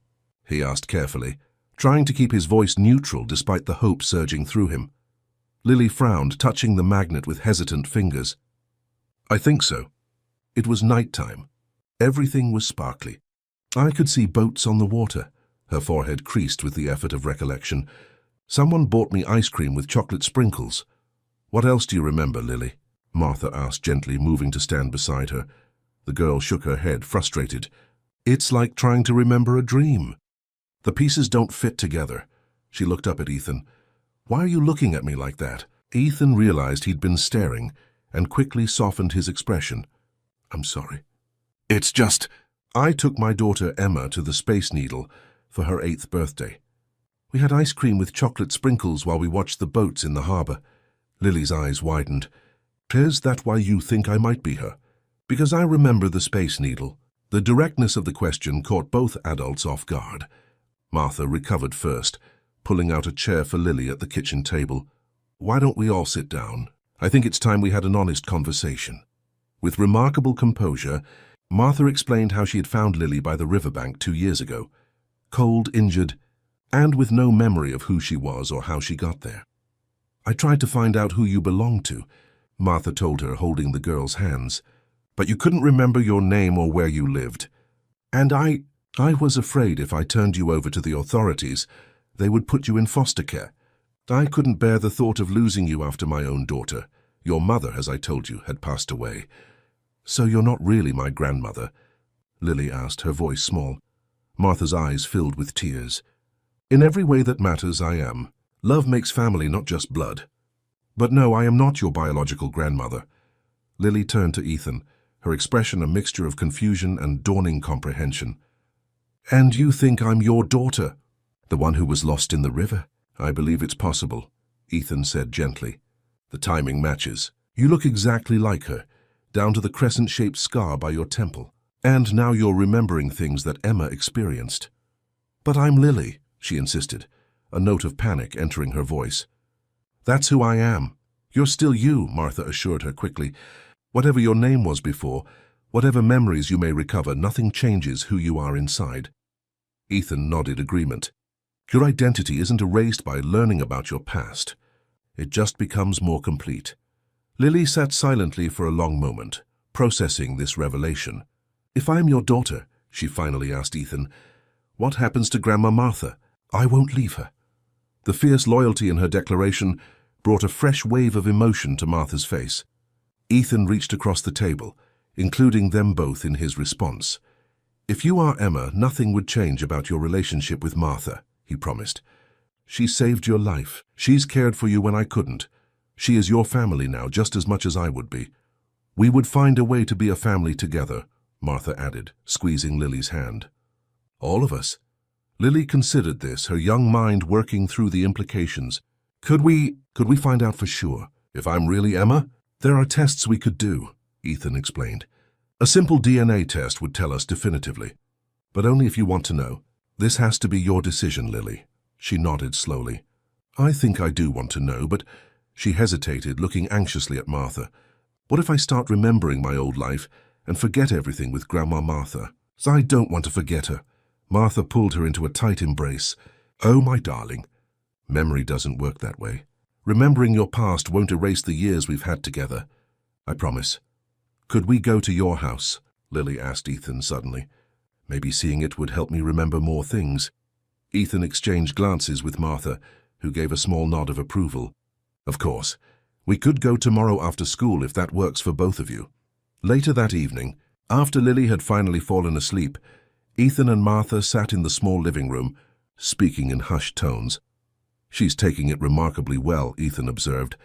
he asked carefully, trying to keep his voice neutral despite the hope surging through him. Lily frowned, touching the magnet with hesitant fingers. "I think so. It was nighttime. Everything was sparkly. I could see boats on the water." Her forehead creased with the effort of recollection. "Someone bought me ice cream with chocolate sprinkles." "What else do you remember, Lily?" Martha asked gently, moving to stand beside her. The girl shook her head, frustrated. "It's like trying to remember a dream. The pieces don't fit together." She looked up at Ethan. "Why are you looking at me like that?" Ethan realized he'd been staring and quickly softened his expression. "I'm sorry. It's just, I took my daughter Emma to the Space Needle for her 8th birthday. We had ice cream with chocolate sprinkles while we watched the boats in the harbor." Lily's eyes widened. "Is that why you think I might be her?" "Because I remember the Space Needle." The directness of the question caught both adults off guard. Martha recovered first, pulling out a chair for Lily at the kitchen table. "Why don't we all sit down? I think it's time we had an honest conversation." With remarkable composure, Martha explained how she had found Lily by the riverbank 2 years ago, cold, injured, and with no memory of who she was or how she got there. "I tried to find out who you belonged to," Martha told her, holding the girl's hands. "But you couldn't remember your name or where you lived. And I was afraid if I turned you over to the authorities, they would put you in foster care. I couldn't bear the thought of losing you after my own daughter. Your mother, as I told you, had passed away." "So you're not really my grandmother?" Lily asked, her voice small. Martha's eyes filled with tears. "In every way that matters, I am. Love makes family, not just blood. But no, I am not your biological grandmother." Lily turned to Ethan, her expression a mixture of confusion and dawning comprehension. "And you think I'm your daughter? The one who was lost in the river?" "I believe it's possible," Ethan said gently. "The timing matches. You look exactly like her, down to the crescent-shaped scar by your temple. And now you're remembering things that Emma experienced." "But I'm Lily," she insisted, a note of panic entering her voice. "That's who I am." "You're still you," Martha assured her quickly. "Whatever your name was before, whatever memories you may recover, nothing changes who you are inside." Ethan nodded agreement. "Your identity isn't erased by learning about your past. It just becomes more complete." Lily sat silently for a long moment, processing this revelation. "If I'm your daughter," she finally asked Ethan, "what happens to Grandma Martha?" "I won't leave her." The fierce loyalty in her declaration brought a fresh wave of emotion to Martha's face. Ethan reached across the table, including them both in his response. "If you are Emma, nothing would change about your relationship with Martha," he promised. "She saved your life. She's cared for you when I couldn't. She is your family now, just as much as I would be. We would find a way to be a family together," Martha added, squeezing Lily's hand. "All of us." Lily considered this, her young mind working through the implications. Could we find out for sure? If I'm really Emma? "There are tests we could do," Ethan explained. "A simple DNA test would tell us definitively. But only if you want to know. This has to be your decision, Lily." She nodded slowly. "I think I do want to know, but..." She hesitated, looking anxiously at Martha. "What if I start remembering my old life and forget everything with Grandma Martha?" "I don't want to forget her." Martha pulled her into a tight embrace. "Oh, my darling. Memory doesn't work that way. Remembering your past won't erase the years we've had together. I promise." "Could we go to your house?" Lily asked Ethan suddenly. "Maybe seeing it would help me remember more things." Ethan exchanged glances with Martha, who gave a small nod of approval. "Of course. We could go tomorrow after school if that works for both of you. Later that evening, after Lily had finally fallen asleep, Ethan and Martha sat in the small living room, speaking in hushed tones. "She's taking it remarkably well," Ethan observed.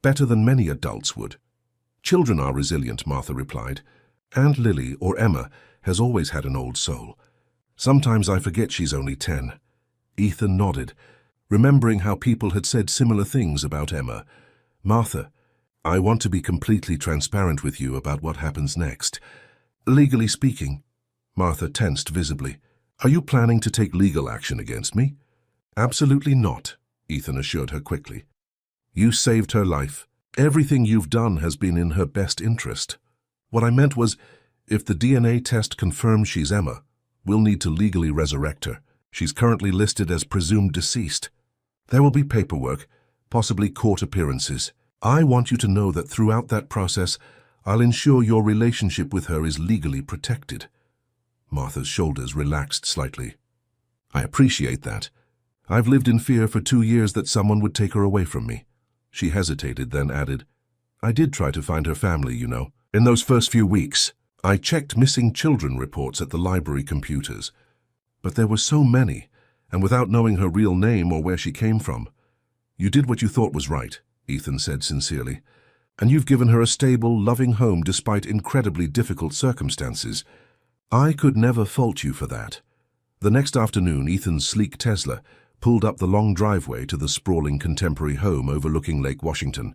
"Better than many adults would." "Children are resilient," Martha replied. "And Lily, or Emma, has always had an old soul. Sometimes I forget she's only 10. Ethan nodded, remembering how people had said similar things about Emma. "Martha, I want to be completely transparent with you about what happens next. Legally speaking," Martha tensed visibly, "are you planning to take legal action against me?" "Absolutely not," Ethan assured her quickly. "You saved her life. Everything you've done has been in her best interest. What I meant was, if the DNA test confirms she's Emma, we'll need to legally resurrect her. She's currently listed as presumed deceased. There will be paperwork, possibly court appearances. I want you to know that throughout that process, I'll ensure your relationship with her is legally protected." Martha's shoulders relaxed slightly. "I appreciate that. I've lived in fear for 2 years that someone would take her away from me." She hesitated, then added, "I did try to find her family, you know. In those first few weeks, I checked missing children reports at the library computers. But there were so many, and without knowing her real name or where she came from. You did what you thought was right," Ethan said sincerely. "And you've given her a stable, loving home despite incredibly difficult circumstances. I could never fault you for that." The next afternoon, Ethan's sleek Tesla pulled up the long driveway to the sprawling contemporary home overlooking Lake Washington.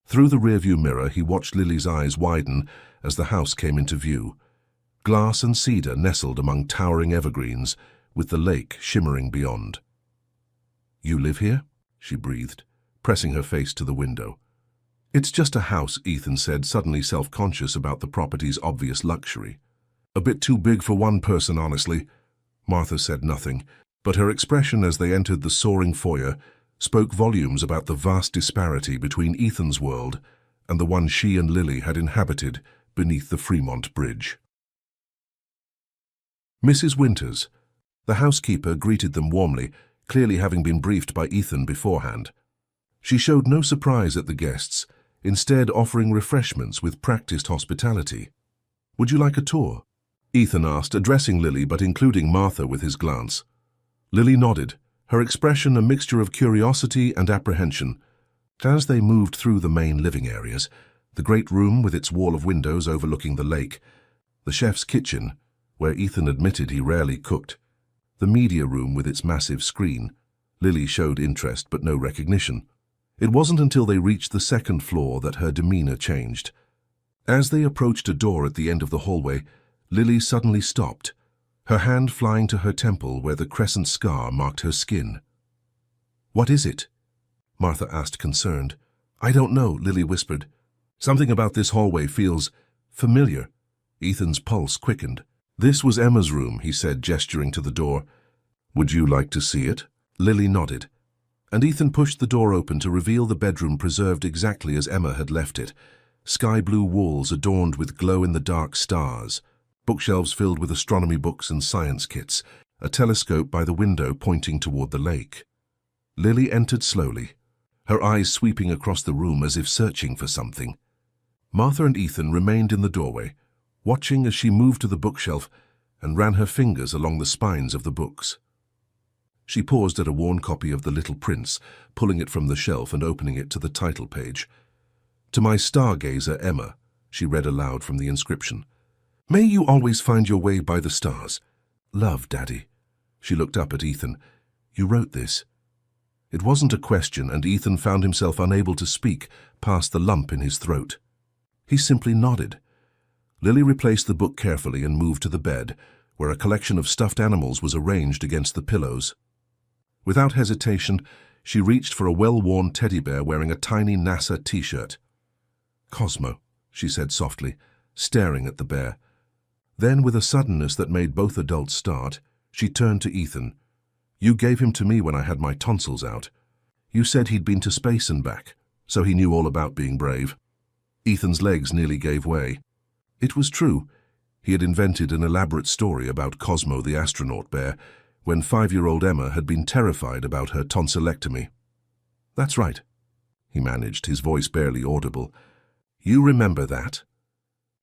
Through the rearview mirror, he watched Lily's eyes widen as the house came into view. Glass and cedar nestled among towering evergreens, with the lake shimmering beyond. "You live here?" she breathed, pressing her face to the window. "It's just a house," Ethan said, suddenly self-conscious about the property's obvious luxury. "A bit too big for one person, honestly." Martha said nothing, but her expression as they entered the soaring foyer spoke volumes about the vast disparity between Ethan's world and the one she and Lily had inhabited beneath the Fremont Bridge. Mrs. Winters, the housekeeper, greeted them warmly, clearly having been briefed by Ethan beforehand. She showed no surprise at the guests, instead offering refreshments with practiced hospitality. "Would you like a tour?" Ethan asked, addressing Lily but including Martha with his glance. Lily nodded, her expression a mixture of curiosity and apprehension. As they moved through the main living areas, the great room with its wall of windows overlooking the lake, the chef's kitchen, where Ethan admitted he rarely cooked, the media room with its massive screen, Lily showed interest but no recognition. It wasn't until they reached the second floor that her demeanor changed. As they approached a door at the end of the hallway, Lily suddenly stopped, her hand flying to her temple where the crescent scar marked her skin. "What is it?" Martha asked, concerned. "I don't know," Lily whispered. "Something about this hallway feels familiar." Ethan's pulse quickened. "This was Emma's room," he said, gesturing to the door. "Would you like to see it?" Lily nodded, and Ethan pushed the door open to reveal the bedroom preserved exactly as Emma had left it. Sky-blue walls adorned with glow-in-the-dark stars, bookshelves filled with astronomy books and science kits, a telescope by the window pointing toward the lake. Lily entered slowly, her eyes sweeping across the room as if searching for something. Martha and Ethan remained in the doorway, watching as she moved to the bookshelf and ran her fingers along the spines of the books. She paused at a worn copy of The Little Prince, pulling it from the shelf and opening it to the title page. "To my stargazer, Emma," she read aloud from the inscription. "May you always find your way by the stars. Love, Daddy." She looked up at Ethan. "You wrote this?" It wasn't a question, and Ethan found himself unable to speak past the lump in his throat. He simply nodded. Lily replaced the book carefully and moved to the bed, where a collection of stuffed animals was arranged against the pillows. Without hesitation, she reached for a well-worn teddy bear wearing a tiny NASA t-shirt. "Cosmo," she said softly, staring at the bear. Then, with a suddenness that made both adults start, she turned to Ethan. "You gave him to me when I had my tonsils out. You said he'd been to space and back, so he knew all about being brave." Ethan's legs nearly gave way. It was true. He had invented an elaborate story about Cosmo the astronaut bear, when 5-year-old Emma had been terrified about her tonsillectomy. "That's right." he managed, his voice barely audible. "You remember that?"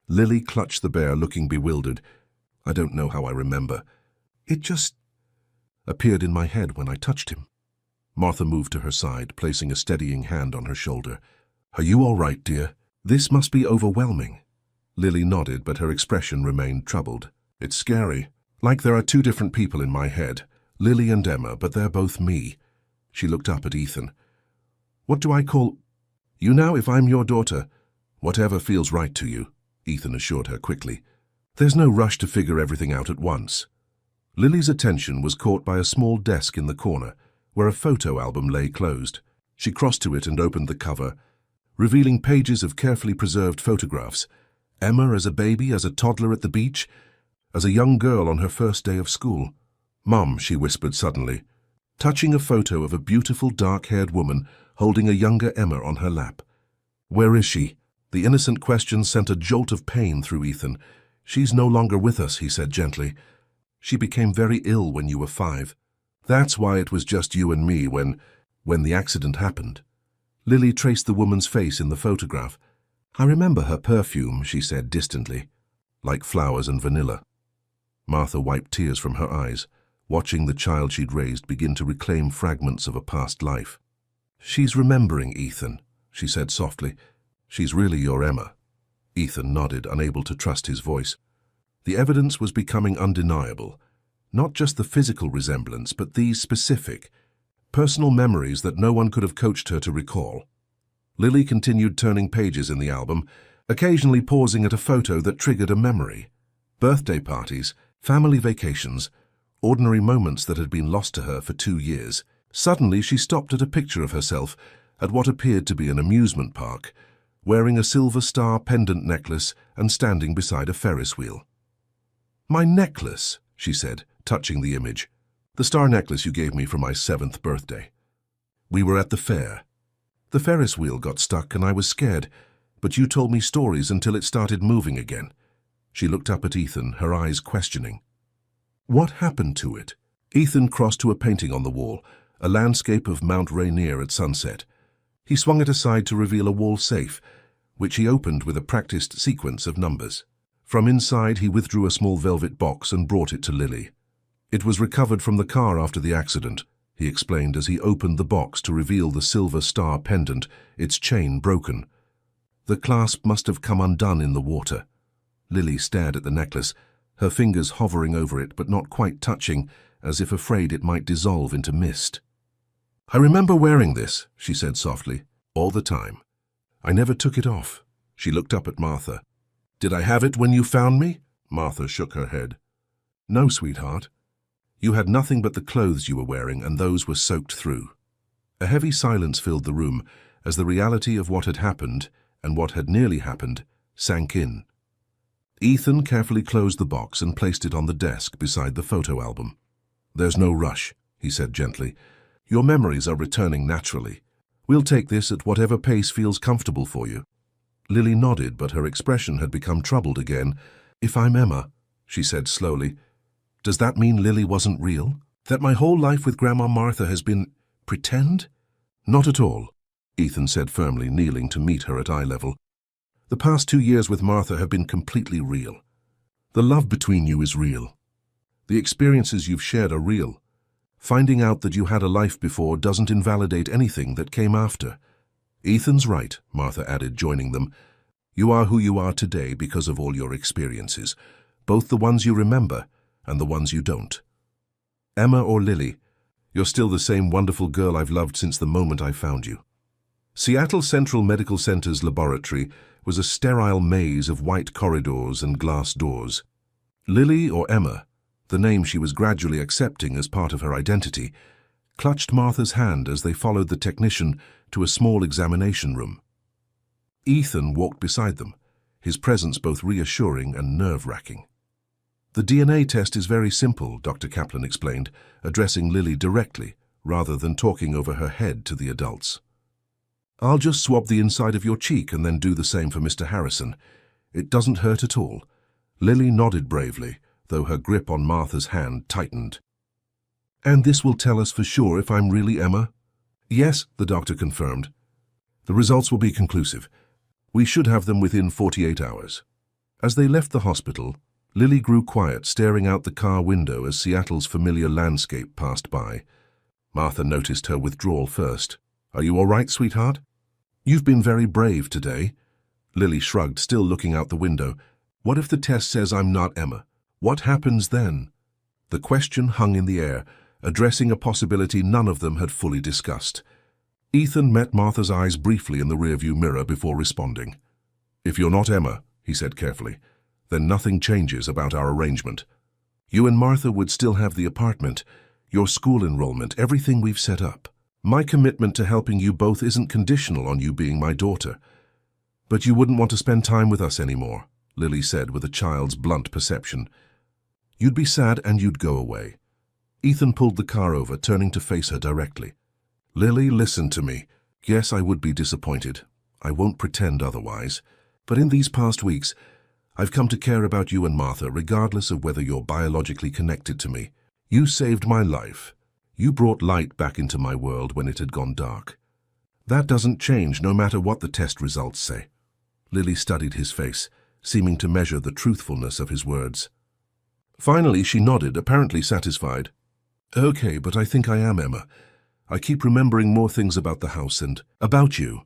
Lily clutched the bear, looking bewildered. "I don't know how I remember. It just appeared in my head when I touched him." Martha moved to her side, placing a steadying hand on her shoulder. "Are you all right, dear? This must be overwhelming." Lily nodded, but her expression remained troubled. "It's scary. Like there are two different people in my head, Lily and Emma, but they're both me." She looked up at Ethan. "What do I call you now if I'm your daughter?" "Whatever feels right to you," Ethan assured her quickly. "There's no rush to figure everything out at once." Lily's attention was caught by a small desk in the corner, where a photo album lay closed. She crossed to it and opened the cover, revealing pages of carefully preserved photographs. Emma as a baby, as a toddler at the beach, as a young girl on her first day of school. "Mum," she whispered suddenly, touching a photo of a beautiful dark-haired woman holding a younger Emma on her lap. "Where is she?" The innocent question sent a jolt of pain through Ethan. "She's no longer with us," he said gently. "She became very ill when you were 5. That's why it was just you and me when the accident happened." Lily traced the woman's face in the photograph. "I remember her perfume," she said distantly, "like flowers and vanilla." Martha wiped tears from her eyes, watching the child she'd raised begin to reclaim fragments of a past life. "She's remembering, Ethan," she said softly. "She's really your Emma." Ethan nodded, unable to trust his voice. The evidence was becoming undeniable. Not just the physical resemblance, but these specific, personal memories that no one could have coached her to recall. Lily continued turning pages in the album, occasionally pausing at a photo that triggered a memory. Birthday parties, family vacations, ordinary moments that had been lost to her for 2 years. Suddenly she stopped at a picture of herself at what appeared to be an amusement park, wearing a silver star pendant necklace and standing beside a Ferris wheel. "My necklace," she said, touching the image. "The star necklace you gave me for my 7th birthday. We were at the fair. The Ferris wheel got stuck and I was scared, but you told me stories until it started moving again." She looked up at Ethan, her eyes questioning. "What happened to it?" Ethan crossed to a painting on the wall, a landscape of Mount Rainier at sunset. He swung it aside to reveal a wall safe, which he opened with a practiced sequence of numbers. From inside, he withdrew a small velvet box and brought it to Lily. "It was recovered from the car after the accident," he explained as he opened the box to reveal the silver star pendant, its chain broken. "The clasp must have come undone in the water." Lily stared at the necklace, her fingers hovering over it but not quite touching, as if afraid it might dissolve into mist. "I remember wearing this," she said softly, "all the time. I never took it off." She looked up at Martha. "Did I have it when you found me?" Martha shook her head. "No, sweetheart. You had nothing but the clothes you were wearing, and those were soaked through." A heavy silence filled the room as the reality of what had happened, and what had nearly happened, sank in. Ethan carefully closed the box and placed it on the desk beside the photo album. "There's no rush," he said gently. "Your memories are returning naturally. We'll take this at whatever pace feels comfortable for you." Lily nodded, but her expression had become troubled again. "If I'm Emma," she said slowly, "does that mean Lily wasn't real? That my whole life with Grandma Martha has been pretend?" "Not at all," Ethan said firmly, kneeling to meet her at eye level. "The past 2 years with Martha have been completely real. The love between you is real. The experiences you've shared are real. Finding out that you had a life before doesn't invalidate anything that came after." "Ethan's right," Martha added, joining them. "You are who you are today because of all your experiences, both the ones you remember and the ones you don't. Emma or Lily, you're still the same wonderful girl I've loved since the moment I found you." Seattle Central Medical Center's laboratory was a sterile maze of white corridors and glass doors. Lily, or Emma, the name she was gradually accepting as part of her identity, clutched Martha's hand as they followed the technician to a small examination room. Ethan walked beside them, his presence both reassuring and nerve-wracking. "The DNA test is very simple," Dr. Kaplan explained, addressing Lily directly, rather than talking over her head to the adults. "I'll just swab the inside of your cheek and then do the same for Mr. Harrison. It doesn't hurt at all." Lily nodded bravely, though her grip on Martha's hand tightened. "And this will tell us for sure if I'm really Emma?" "Yes," the doctor confirmed. The results will be conclusive. We should have them within 48 hours. As they left the hospital, Lily grew quiet, staring out the car window as Seattle's familiar landscape passed by. Martha noticed her withdrawal first. "Are you all right, sweetheart? You've been very brave today." Lily shrugged, still looking out the window. "What if the test says I'm not Emma? What happens then?" The question hung in the air, addressing a possibility none of them had fully discussed. Ethan met Martha's eyes briefly in the rearview mirror before responding. "If you're not Emma," he said carefully, "then nothing changes about our arrangement. You and Martha would still have the apartment, your school enrollment, everything we've set up. My commitment to helping you both isn't conditional on you being my daughter. But you wouldn't want to spend time with us anymore," Lily said with a child's blunt perception. "You'd be sad and you'd go away." Ethan pulled the car over, turning to face her directly. "Lily, listen to me. Yes, I would be disappointed. I won't pretend otherwise. But in these past weeks, I've come to care about you and Martha, regardless of whether you're biologically connected to me. You saved my life. You brought light back into my world when it had gone dark. That doesn't change no matter what the test results say." Lily studied his face, seeming to measure the truthfulness of his words. Finally, she nodded, apparently satisfied. "Okay, but I think I am Emma. I keep remembering more things about the house and about you."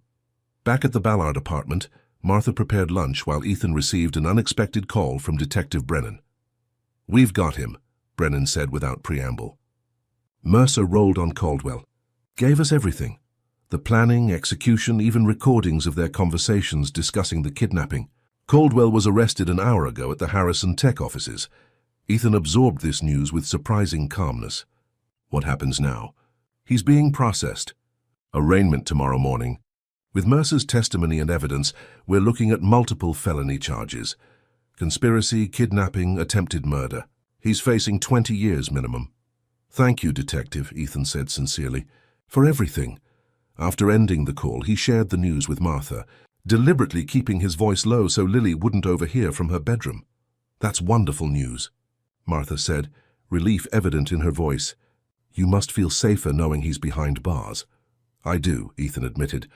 Back at the Ballard apartment, Martha prepared lunch while Ethan received an unexpected call from Detective Brennan. "We've got him," Brennan said without preamble. Mercer rolled on Caldwell. "Gave us everything. The planning, execution, even recordings of their conversations discussing the kidnapping. Caldwell was arrested an hour ago at the Harrison Tech offices." Ethan absorbed this news with surprising calmness. "What happens now?" "He's being processed. Arraignment tomorrow morning. With Mercer's testimony and evidence, we're looking at multiple felony charges. Conspiracy, kidnapping, attempted murder. He's facing 20 years minimum." "Thank you, Detective," Ethan said sincerely, "for everything." After ending the call, he shared the news with Martha, deliberately keeping his voice low so Lily wouldn't overhear from her bedroom. "That's wonderful news," Martha said, relief evident in her voice. "You must feel safer knowing he's behind bars." "I do," Ethan admitted.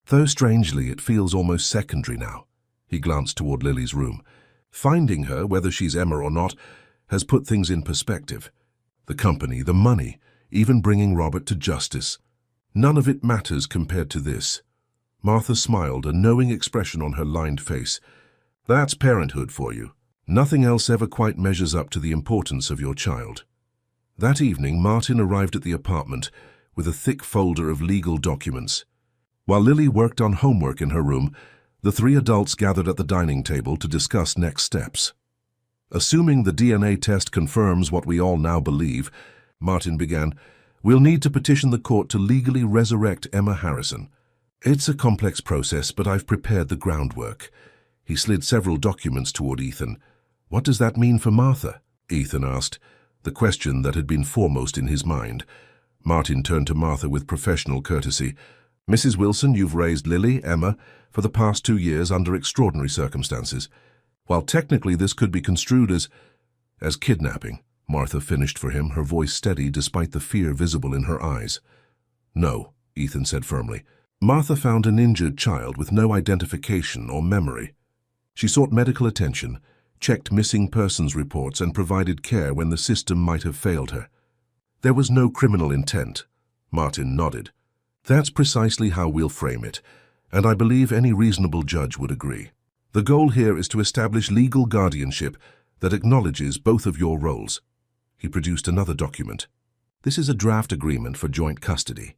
"Though strangely, it feels almost secondary now." He glanced toward Lily's room. "Finding her, whether she's Emma or not, has put things in perspective. The company, the money, even bringing Robert to justice. None of it matters compared to this." Martha smiled, a knowing expression on her lined face. "That's parenthood for you. Nothing else ever quite measures up to the importance of your child." That evening, Martin arrived at the apartment with a thick folder of legal documents. While Lily worked on homework in her room, the three adults gathered at the dining table to discuss next steps. "Assuming the DNA test confirms what we all now believe," Martin began, "we'll need to petition the court to legally resurrect Emma Harrison. It's a complex process, but I've prepared the groundwork." He slid several documents toward Ethan. "What does that mean for Martha?" Ethan asked, the question that had been foremost in his mind. Martin turned to Martha with professional courtesy. "Mrs. Wilson, you've raised Lily, Emma, for the past 2 years under extraordinary circumstances. While technically this could be construed as kidnapping," Martha finished for him, her voice steady despite the fear visible in her eyes. "No," Ethan said firmly. "Martha found an injured child with no identification or memory. She sought medical attention, checked missing persons reports, and provided care when the system might have failed her. There was no criminal intent." Martin nodded. "That's precisely how we'll frame it, and I believe any reasonable judge would agree. The goal here is to establish legal guardianship that acknowledges both of your roles." He produced another document. "This is a draft agreement for joint custody.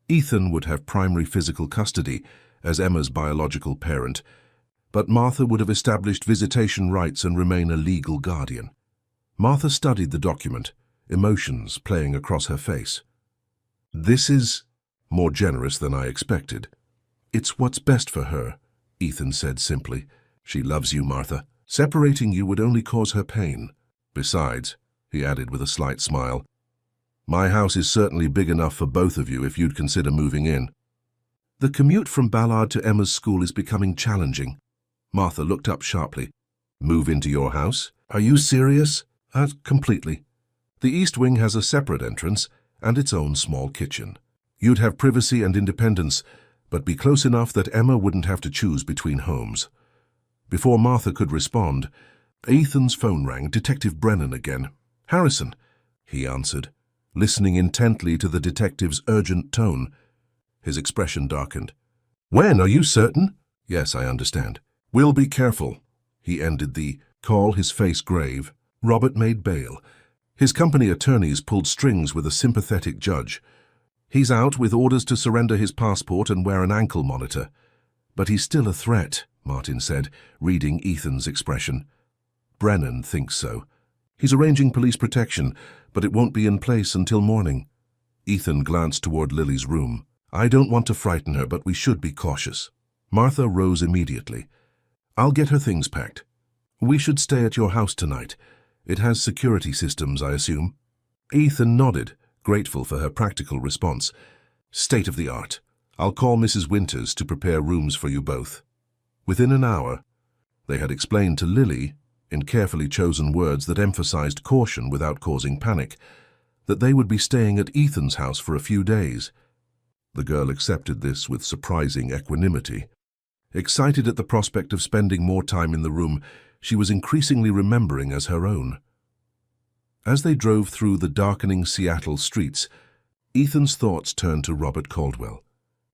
Ethan would have primary physical custody as Emma's biological parent, but Martha would have established visitation rights and remain a legal guardian." Martha studied the document, emotions playing across her face. "This is more generous than I expected." "It's what's best for her," Ethan said simply. "She loves you, Martha. Separating you would only cause her pain. Besides," he added with a slight smile, "my house is certainly big enough for both of you if you'd consider moving in." "The commute from Ballard to Emma's school is becoming challenging." Martha looked up sharply. "Move into your house? Are you serious?" Completely. The East Wing has a separate entrance and its own small kitchen. You'd have privacy and independence, but be close enough that Emma wouldn't have to choose between homes. Before Martha could respond, Ethan's phone rang. Detective Brennan again. "Harrison," he answered, listening intently to the detective's urgent tone. His expression darkened. "When? Are you certain?" "Yes, I understand." "We'll be careful." He ended the call, his face grave. Robert made bail. His company attorneys pulled strings with a sympathetic judge. "He's out with orders to surrender his passport and wear an ankle monitor. But he's still a threat," Martin said, reading Ethan's expression. "Brennan thinks so. He's arranging police protection, but it won't be in place until morning." Ethan glanced toward Lily's room. "I don't want to frighten her, but we should be cautious." Martha rose immediately. "I'll get her things packed. We should stay at your house tonight. It has security systems, I assume?" Ethan nodded, grateful for her practical response. "State of the art. I'll call Mrs. Winters to prepare rooms for you both." Within an hour, they had explained to Lily, in carefully chosen words that emphasized caution without causing panic, that they would be staying at Ethan's house for a few days. The girl accepted this with surprising equanimity. Excited at the prospect of spending more time in the room she was increasingly remembering as her own. As they drove through the darkening Seattle streets, Ethan's thoughts turned to Robert Caldwell.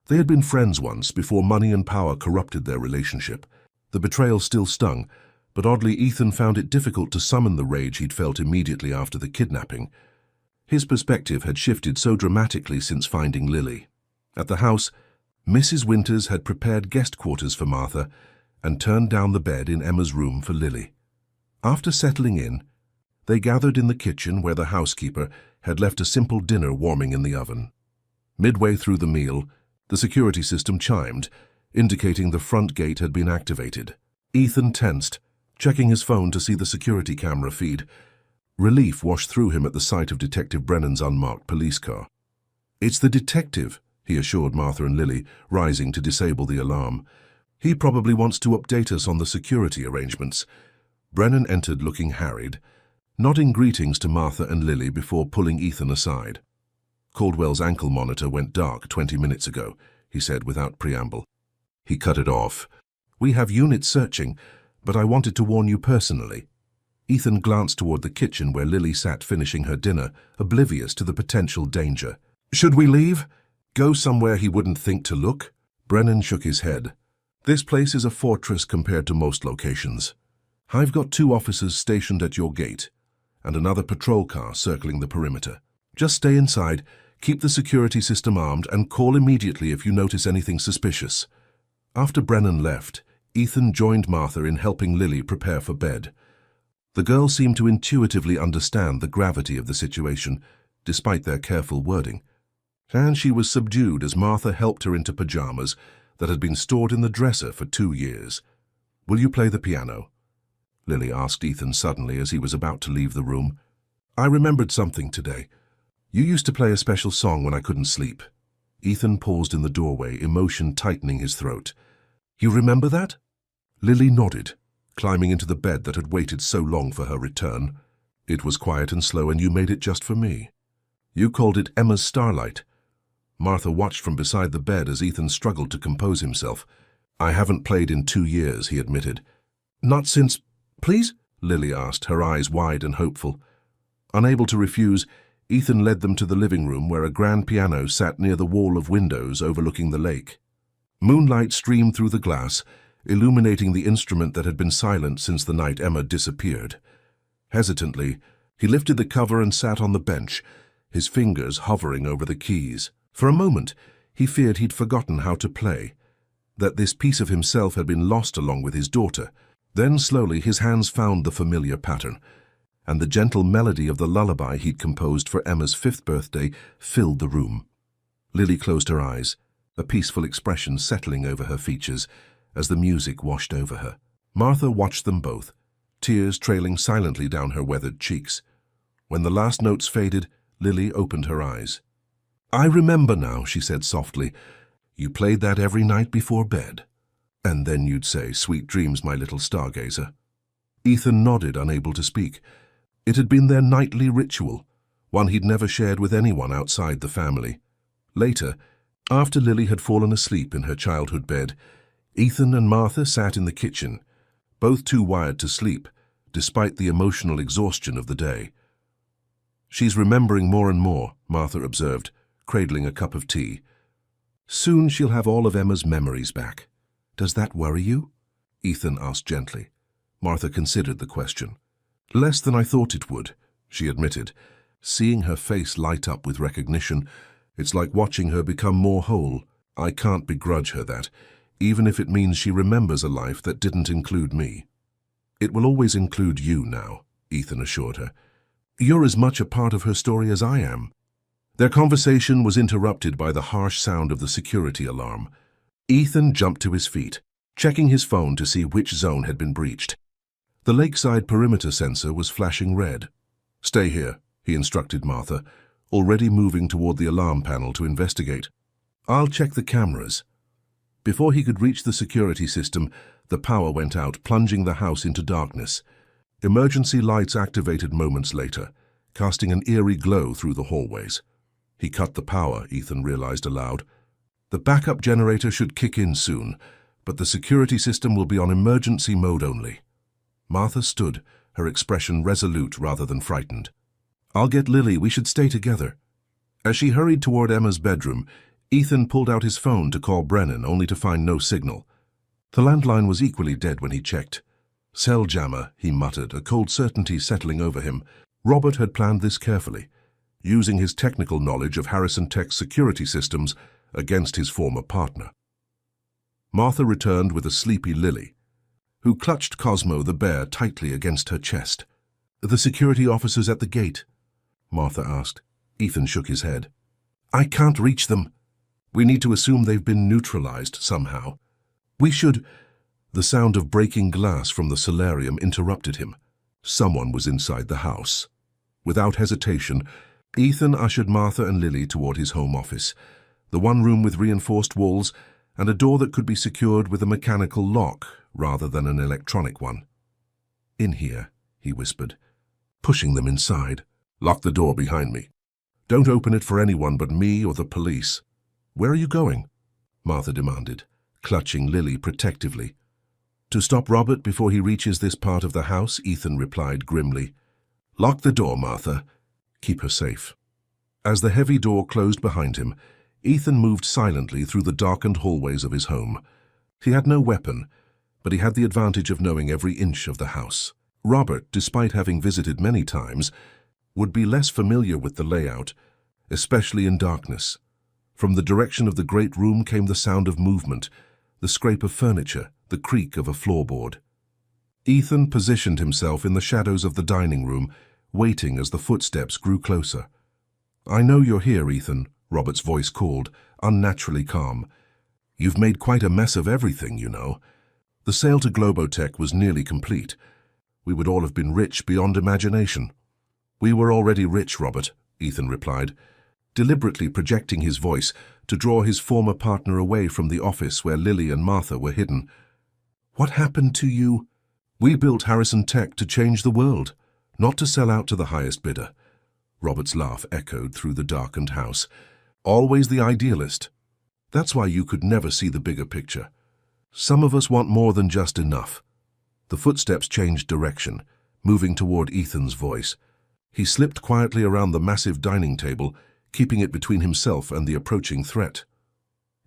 They had been friends once before money and power corrupted their relationship. The betrayal still stung, but oddly Ethan found it difficult to summon the rage he'd felt immediately after the kidnapping. His perspective had shifted so dramatically since finding Lily. At the house, Mrs. Winters had prepared guest quarters for Martha and turned down the bed in Emma's room for Lily. After settling in, they gathered in the kitchen where the housekeeper had left a simple dinner warming in the oven. Midway through the meal, the security system chimed, indicating the front gate had been activated. Ethan tensed, checking his phone to see the security camera feed. Relief washed through him at the sight of Detective Brennan's unmarked police car. "It's the detective," he assured Martha and Lily, rising to disable the alarm. "He probably wants to update us on the security arrangements." Brennan entered looking harried, nodding greetings to Martha and Lily before pulling Ethan aside. "Caldwell's ankle monitor went dark 20 minutes ago," he said without preamble. He cut it off. "We have units searching, but I wanted to warn you personally." Ethan glanced toward the kitchen where Lily sat finishing her dinner, oblivious to the potential danger. "Should we leave? Go somewhere he wouldn't think to look?" Brennan shook his head. "This place is a fortress compared to most locations. I've got 2 officers stationed at your gate, and another patrol car circling the perimeter. Just stay inside, keep the security system armed, and call immediately if you notice anything suspicious." After Brennan left, Ethan joined Martha in helping Lily prepare for bed. The girl seemed to intuitively understand the gravity of the situation, despite their careful wording. And she was subdued as Martha helped her into pajamas that had been stored in the dresser for 2 years. "Will you play the piano?" Lily asked Ethan suddenly as he was about to leave the room. "I remembered something today. You used to play a special song when I couldn't sleep." Ethan paused in the doorway, emotion tightening his throat. "You remember that?" Lily nodded, climbing into the bed that had waited so long for her return. "It was quiet and slow, and you made it just for me. You called it Emma's Starlight." Martha watched from beside the bed as Ethan struggled to compose himself. "I haven't played in 2 years," he admitted. "Not since—" "Please?" Lily asked, her eyes wide and hopeful. Unable to refuse, Ethan led them to the living room where a grand piano sat near the wall of windows overlooking the lake. Moonlight streamed through the glass, illuminating the instrument that had been silent since the night Emma disappeared. Hesitantly, he lifted the cover and sat on the bench, his fingers hovering over the keys. For a moment, he feared he'd forgotten how to play, that this piece of himself had been lost along with his daughter. Then slowly his hands found the familiar pattern, and the gentle melody of the lullaby he'd composed for Emma's 5th birthday filled the room. Lily closed her eyes, a peaceful expression settling over her features as the music washed over her. Martha watched them both, tears trailing silently down her weathered cheeks. When the last notes faded, Lily opened her eyes. "I remember now," she said softly. "You played that every night before bed. And then you'd say, 'Sweet dreams, my little stargazer.'" Ethan nodded, unable to speak. It had been their nightly ritual, one he'd never shared with anyone outside the family. Later, After Lily had fallen asleep in her childhood bed, Ethan and Martha sat in the kitchen, both too wired to sleep, despite the emotional exhaustion of the day. "She's remembering more and more," Martha observed, cradling a cup of tea. "Soon she'll have all of Emma's memories back. Does that worry you?" Ethan asked gently. Martha considered the question. "Less than I thought it would," she admitted. Seeing her face light up with recognition, it's like watching her become more whole. I can't begrudge her that, even if it means she remembers a life that didn't include me. "It will always include you now," Ethan assured her. "You're as much a part of her story as I am." Their conversation was interrupted by the harsh sound of the security alarm. Ethan jumped to his feet, checking his phone to see which zone had been breached. The lakeside perimeter sensor was flashing red. "Stay here," he instructed Martha, already moving toward the alarm panel to investigate. "I'll check the cameras." Before he could reach the security system, the power went out, plunging the house into darkness. Emergency lights activated moments later, casting an eerie glow through the hallways. He cut the power, Ethan realized aloud. The backup generator should kick in soon, but the security system will be on emergency mode only. Martha stood, her expression resolute rather than frightened. "I'll get Lily, we should stay together." As she hurried toward Emma's bedroom, Ethan pulled out his phone to call Brennan, only to find no signal. The landline was equally dead when he checked. "Cell jammer," he muttered, a cold certainty settling over him. Robert had planned this carefully, using his technical knowledge of Harrison Tech's security systems against his former partner. Martha returned with a sleepy Lily, who clutched Cosmo the bear tightly against her chest. "The security officers at the gate?" Martha asked. Ethan shook his head. "I can't reach them. We need to assume they've been neutralized somehow. We should—" The sound of breaking glass from the solarium interrupted him. Someone was inside the house. Without hesitation, Ethan ushered Martha and Lily toward his home office, the one room with reinforced walls and a door that could be secured with a mechanical lock rather than an electronic one. "In here," he whispered, pushing them inside. "Lock the door behind me. Don't open it for anyone but me or the police." "Where are you going?" Martha demanded, clutching Lily protectively. "To stop Robert before he reaches this part of the house," Ethan replied grimly. "Lock the door, Martha. Keep her safe." As the heavy door closed behind him, Ethan moved silently through the darkened hallways of his home. He had no weapon, but he had the advantage of knowing every inch of the house. Robert, despite having visited many times, would be less familiar with the layout, especially in darkness. From the direction of the great room came the sound of movement, the scrape of furniture, the creak of a floorboard. Ethan positioned himself in the shadows of the dining room, waiting as the footsteps grew closer. "I know you're here, Ethan," Robert's voice called, unnaturally calm. "You've made quite a mess of everything, you know. The sale to Globotech was nearly complete. We would all have been rich beyond imagination." "We were already rich, Robert," Ethan replied, deliberately projecting his voice to draw his former partner away from the office where Lily and Martha were hidden. "What happened to you?" "We built Harrison Tech to change the world, not to sell out to the highest bidder." Robert's laugh echoed through the darkened house. "Always the idealist. That's why you could never see the bigger picture. Some of us want more than just enough." The footsteps changed direction, moving toward Ethan's voice. He slipped quietly around the massive dining table, keeping it between himself and the approaching threat.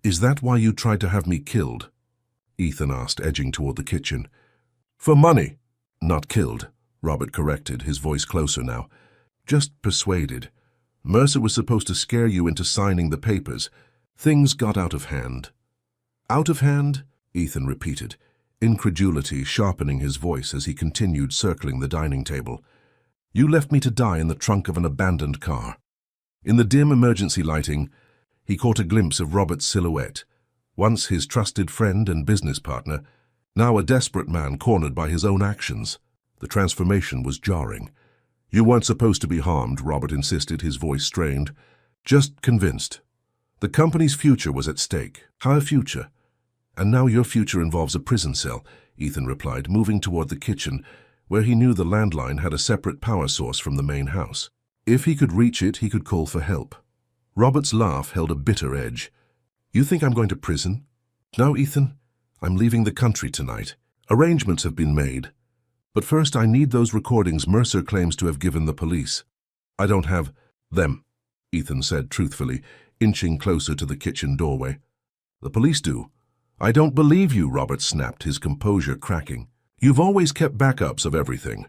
"Is that why you tried to have me killed?" Ethan asked, edging toward the kitchen. "For money." "Not killed," Robert corrected, his voice closer now. "Just persuaded. Mercer was supposed to scare you into signing the papers. Things got out of hand." "Out of hand?" Ethan repeated, incredulity sharpening his voice as he continued circling the dining table. "You left me to die in the trunk of an abandoned car." In the dim emergency lighting, he caught a glimpse of Robert's silhouette, once his trusted friend and business partner, now a desperate man cornered by his own actions. The transformation was jarring. "You weren't supposed to be harmed," Robert insisted, his voice strained. "Just convinced. The company's future was at stake." "Our future? And now your future involves a prison cell," Ethan replied, moving toward the kitchen, where he knew the landline had a separate power source from the main house. If he could reach it, he could call for help. Robert's laugh held a bitter edge. You think I'm going to prison? No, Ethan. I'm leaving the country tonight. Arrangements have been made. But first I need those recordings Mercer claims to have given the police. I don't have them, Ethan said truthfully, inching closer to the kitchen doorway. The police do. I don't believe you, Robert snapped, his composure cracking. You've always kept backups of everything.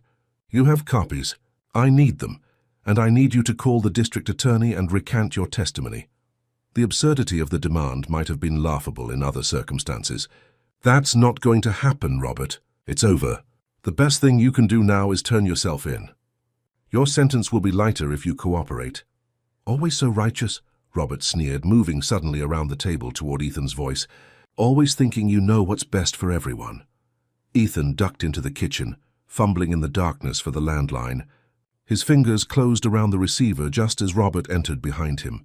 You have copies. I need them, and I need you to call the district attorney and recant your testimony. The absurdity of the demand might have been laughable in other circumstances. That's not going to happen, Robert. It's over. The best thing you can do now is turn yourself in. Your sentence will be lighter if you cooperate. Always so righteous, Robert sneered, moving suddenly around the table toward Ethan's voice. Always thinking you know what's best for everyone. Ethan ducked into the kitchen, fumbling in the darkness for the landline. His fingers closed around the receiver just as Robert entered behind him.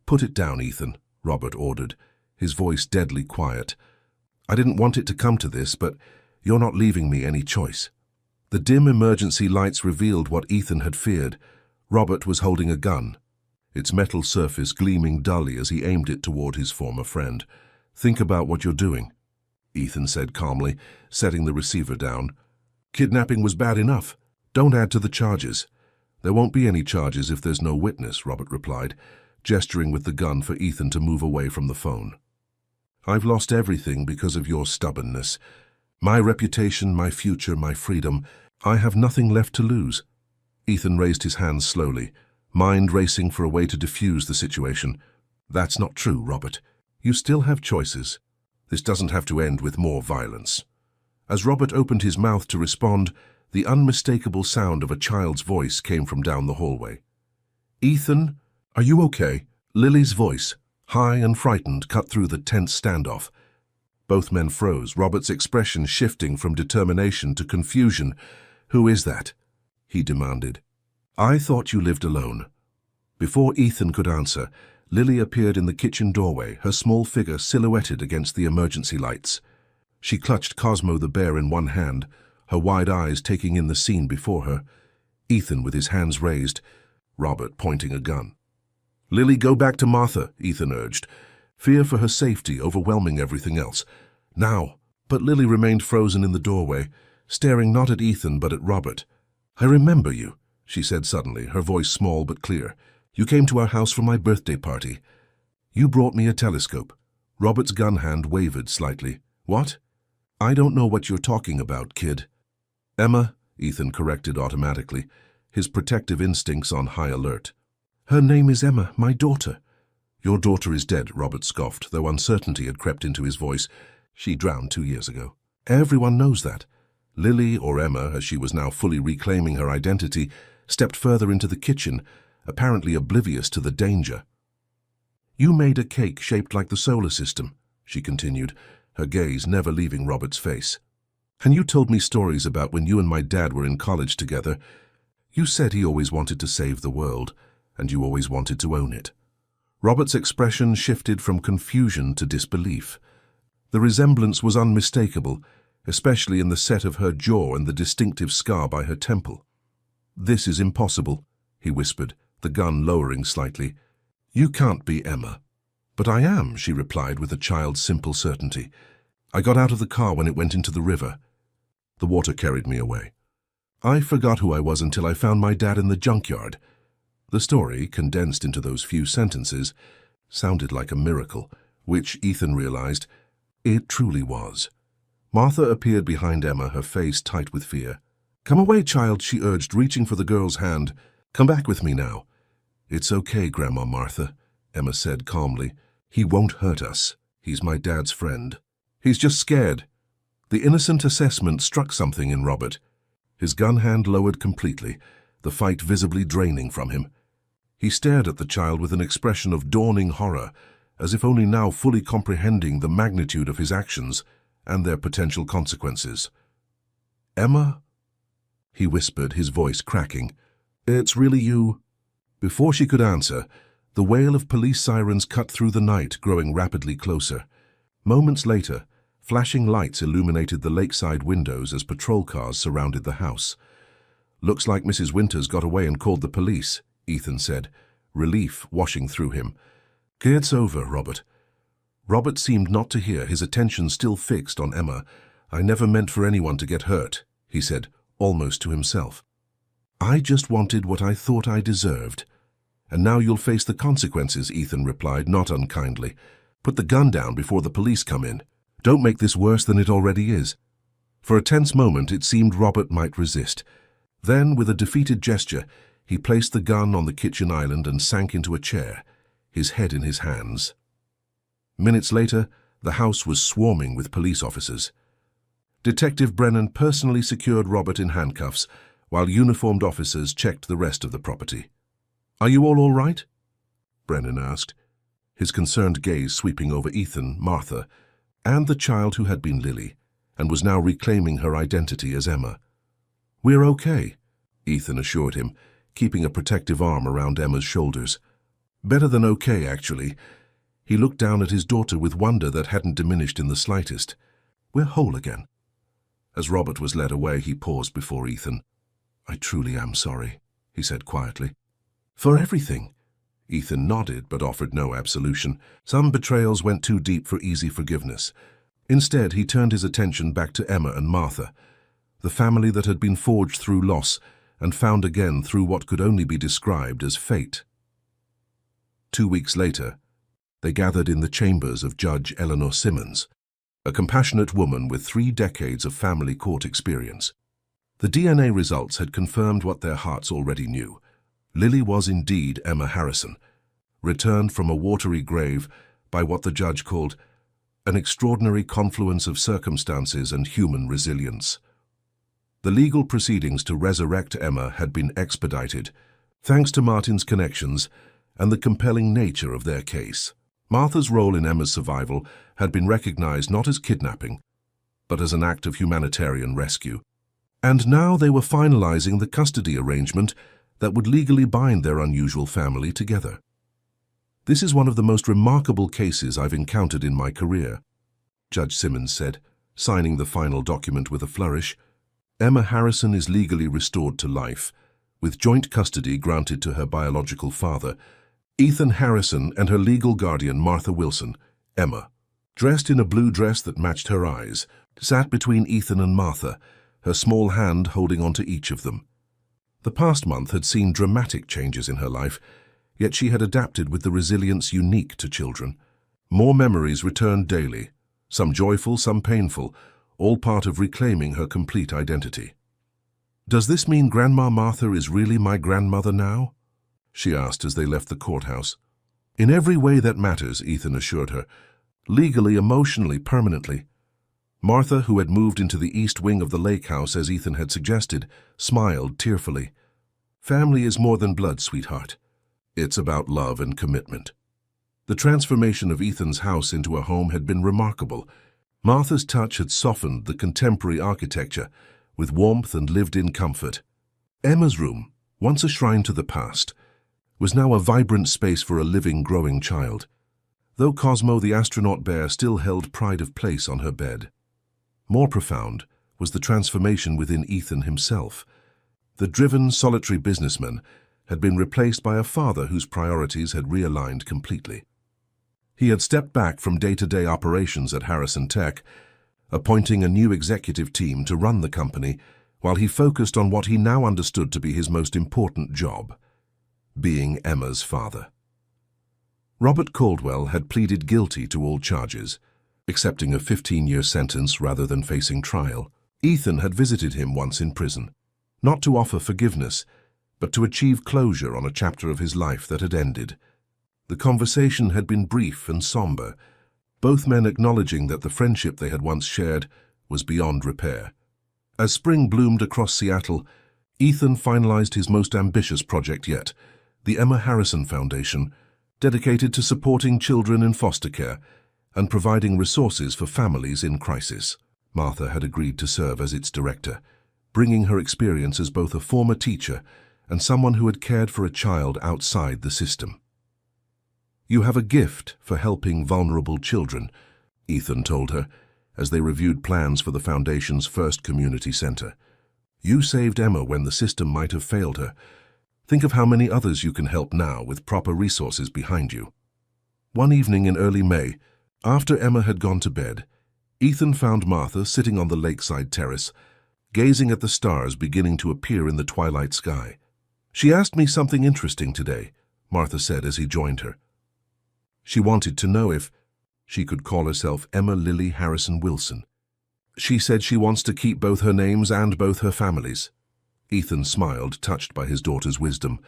Put it down, Ethan, Robert ordered, his voice deadly quiet. I didn't want it to come to this, but you're not leaving me any choice. The dim emergency lights revealed what Ethan had feared. Robert was holding a gun, its metal surface gleaming dully as he aimed it toward his former friend. Think about what you're doing, Ethan said calmly, setting the receiver down. Kidnapping was bad enough. Don't add to the charges. There won't be any charges if there's no witness, Robert replied, gesturing with the gun for Ethan to move away from the phone. I've lost everything because of your stubbornness. My reputation, my future, my freedom. I have nothing left to lose. Ethan raised his hands slowly, mind racing for a way to diffuse the situation. That's not true, Robert. You still have choices. This doesn't have to end with more violence. As Robert opened his mouth to respond, the unmistakable sound of a child's voice came from down the hallway. Ethan, are you okay? Lily's voice, high and frightened, cut through the tense standoff. Both men froze, Robert's expression shifting from determination to confusion. Who is that? He demanded. I thought you lived alone. Before Ethan could answer, Lily appeared in the kitchen doorway, her small figure silhouetted against the emergency lights. She clutched Cosmo the bear in one hand, her wide eyes taking in the scene before her. Ethan with his hands raised, Robert pointing a gun. Lily, go back to Martha, Ethan urged, fear for her safety overwhelming everything else. Now. But Lily remained frozen in the doorway, staring not at Ethan but at Robert. I remember you, she said suddenly, her voice small but clear. You came to our house for my birthday party. You brought me a telescope. Robert's gun hand wavered slightly. What? I don't know what you're talking about, kid. Emma, Ethan corrected automatically, his protective instincts on high alert. Her name is Emma, my daughter. Your daughter is dead, Robert scoffed, though uncertainty had crept into his voice. She drowned 2 years ago. Everyone knows that. Lily, or Emma, as she was now fully reclaiming her identity, stepped further into the kitchen, apparently oblivious to the danger. You made a cake shaped like the solar system, she continued, her gaze never leaving Robert's face. And you told me stories about when you and my dad were in college together. You said he always wanted to save the world, and you always wanted to own it. Robert's expression shifted from confusion to disbelief. The resemblance was unmistakable, especially in the set of her jaw and the distinctive scar by her temple. This is impossible, he whispered, the gun lowering slightly. You can't be Emma. But I am, she replied with a child's simple certainty. I got out of the car when it went into the river. The water carried me away. I forgot who I was until I found my dad in the junkyard. The story, condensed into those few sentences, sounded like a miracle, which Ethan realized it truly was. Martha appeared behind Emma, her face tight with fear. Come away, child, she urged, reaching for the girl's hand. Come back with me now. It's okay, Grandma Martha, Emma said calmly. He won't hurt us. He's my dad's friend. He's just scared. The innocent assessment struck something in Robert. His gun hand lowered completely, the fight visibly draining from him. He stared at the child with an expression of dawning horror, as if only now fully comprehending the magnitude of his actions and their potential consequences. Emma? He whispered, his voice cracking. It's really you? Before she could answer, the wail of police sirens cut through the night, growing rapidly closer. Moments later, flashing lights illuminated the lakeside windows as patrol cars surrounded the house. Looks like Mrs. Winters got away and called the police, Ethan said, relief washing through him. It's over, Robert. Robert seemed not to hear, his attention still fixed on Emma. "I never meant for anyone to get hurt," he said, almost to himself. "I just wanted what I thought I deserved." "And now you'll face the consequences," Ethan replied, not unkindly. "Put the gun down before the police come in. Don't make this worse than it already is." For a tense moment, it seemed Robert might resist. Then, with a defeated gesture, he placed the gun on the kitchen island and sank into a chair, his head in his hands. Minutes later, the house was swarming with police officers. Detective Brennan personally secured Robert in handcuffs, while uniformed officers checked the rest of the property. "Are you all right?" Brennan asked, his concerned gaze sweeping over Ethan, Martha, and the child who had been Lily, and was now reclaiming her identity as Emma. "We're okay," Ethan assured him, keeping a protective arm around Emma's shoulders. "Better than okay, actually." He looked down at his daughter with wonder that hadn't diminished in the slightest. "We're whole again." As Robert was led away, he paused before Ethan. "I truly am sorry," he said quietly. "For everything." Ethan nodded but offered no absolution. Some betrayals went too deep for easy forgiveness. Instead, he turned his attention back to Emma and Martha, the family that had been forged through loss and found again through what could only be described as fate. 2 weeks later, they gathered in the chambers of Judge Eleanor Simmons, a compassionate woman with 3 decades of family court experience. The DNA results had confirmed what their hearts already knew. Lily was indeed Emma Harrison, returned from a watery grave by what the judge called an extraordinary confluence of circumstances and human resilience. The legal proceedings to resurrect Emma had been expedited, thanks to Martin's connections and the compelling nature of their case. Martha's role in Emma's survival had been recognized not as kidnapping, but as an act of humanitarian rescue. And now they were finalizing the custody arrangement that would legally bind their unusual family together. "This is one of the most remarkable cases I've encountered in my career," Judge Simmons said, signing the final document with a flourish. "Emma Harrison is legally restored to life, with joint custody granted to her biological father, Ethan Harrison, and her legal guardian, Martha Wilson. Emma, dressed in a blue dress that matched her eyes, sat between Ethan and Martha, her small hand holding onto each of them. The past month had seen dramatic changes in her life, yet she had adapted with the resilience unique to children. More memories returned daily, some joyful, some painful, all part of reclaiming her complete identity. "Does this mean Grandma Martha is really my grandmother now?" she asked as they left the courthouse. "In every way that matters," Ethan assured her. "Legally, emotionally, permanently." Martha, who had moved into the east wing of the lake house as Ethan had suggested, smiled tearfully. "Family is more than blood, sweetheart. It's about love and commitment." The transformation of Ethan's house into a home had been remarkable. Martha's touch had softened the contemporary architecture with warmth and lived-in comfort. Emma's room, once a shrine to the past, was now a vibrant space for a living, growing child, though Cosmo the astronaut bear still held pride of place on her bed. More profound was the transformation within Ethan himself. The driven, solitary businessman had been replaced by a father whose priorities had realigned completely. He had stepped back from day-to-day operations at Harrison Tech, appointing a new executive team to run the company, while he focused on what he now understood to be his most important job, being Emma's father. Robert Caldwell had pleaded guilty to all charges, accepting a 15-year sentence rather than facing trial. Ethan had visited him once in prison, not to offer forgiveness, but to achieve closure on a chapter of his life that had ended. The conversation had been brief and somber, both men acknowledging that the friendship they had once shared was beyond repair. As spring bloomed across Seattle, Ethan finalized his most ambitious project yet, the Emma Harrison Foundation, dedicated to supporting children in foster care and providing resources for families in crisis. Martha had agreed to serve as its director, bringing her experience as both a former teacher and someone who had cared for a child outside the system. "You have a gift for helping vulnerable children," Ethan told her, as they reviewed plans for the Foundation's first community center. "You saved Emma when the system might have failed her. Think of how many others you can help now with proper resources behind you." One evening in early May, After Emma had gone to bed, Ethan found Martha sitting on the lakeside terrace, gazing at the stars beginning to appear in the twilight sky. "She asked me something interesting today," Martha said as he joined her. She wanted to know if she could call herself Emma Lily Harrison Wilson. "She said she wants to keep both her names and both her families." Ethan smiled, touched by his daughter's wisdom.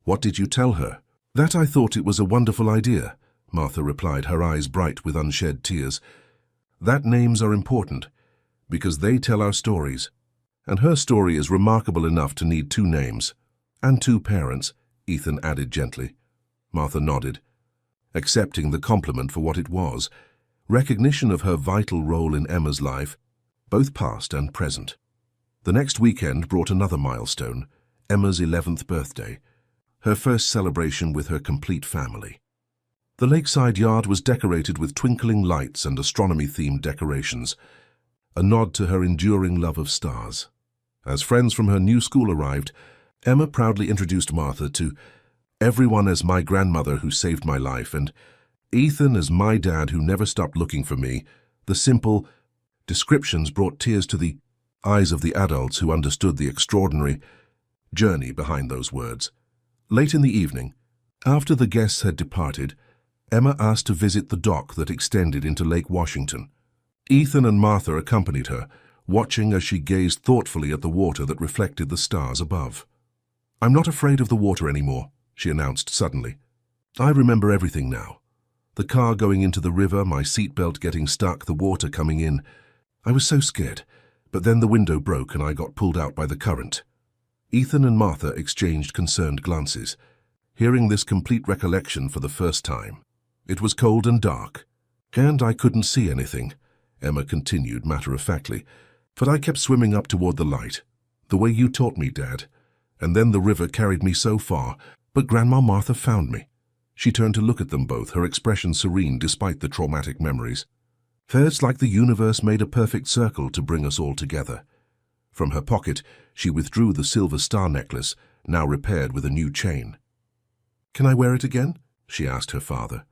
"What did you tell her?" "That I thought it was a wonderful idea," Martha replied, her eyes bright with unshed tears. "That names are important, because they tell our stories, and her story is remarkable enough to need two names. And two parents," Ethan added gently. Martha nodded, accepting the compliment for what it was, recognition of her vital role in Emma's life, both past and present. The next weekend brought another milestone, Emma's 11th birthday, her first celebration with her complete family. The lakeside yard was decorated with twinkling lights and astronomy-themed decorations, a nod to her enduring love of stars. As friends from her new school arrived, Emma proudly introduced Martha to everyone as my grandmother who saved my life, and Ethan as my dad who never stopped looking for me. The simple descriptions brought tears to the eyes of the adults who understood the extraordinary journey behind those words. Late in the evening, after the guests had departed, Emma asked to visit the dock that extended into Lake Washington. Ethan and Martha accompanied her, watching as she gazed thoughtfully at the water that reflected the stars above. "I'm not afraid of the water anymore," she announced suddenly. "I remember everything now. The car going into the river, my seatbelt getting stuck, the water coming in. I was so scared, but then the window broke and I got pulled out by the current." Ethan and Martha exchanged concerned glances, hearing this complete recollection for the first time. "It was cold and dark, and I couldn't see anything," Emma continued matter-of-factly, "but I kept swimming up toward the light, the way you taught me, Dad, and then the river carried me so far, but Grandma Martha found me." She turned to look at them both, her expression serene despite the traumatic memories. "It's like the universe made a perfect circle to bring us all together." From her pocket, she withdrew the silver star necklace, now repaired with a new chain. "Can I wear it again?" she asked her father.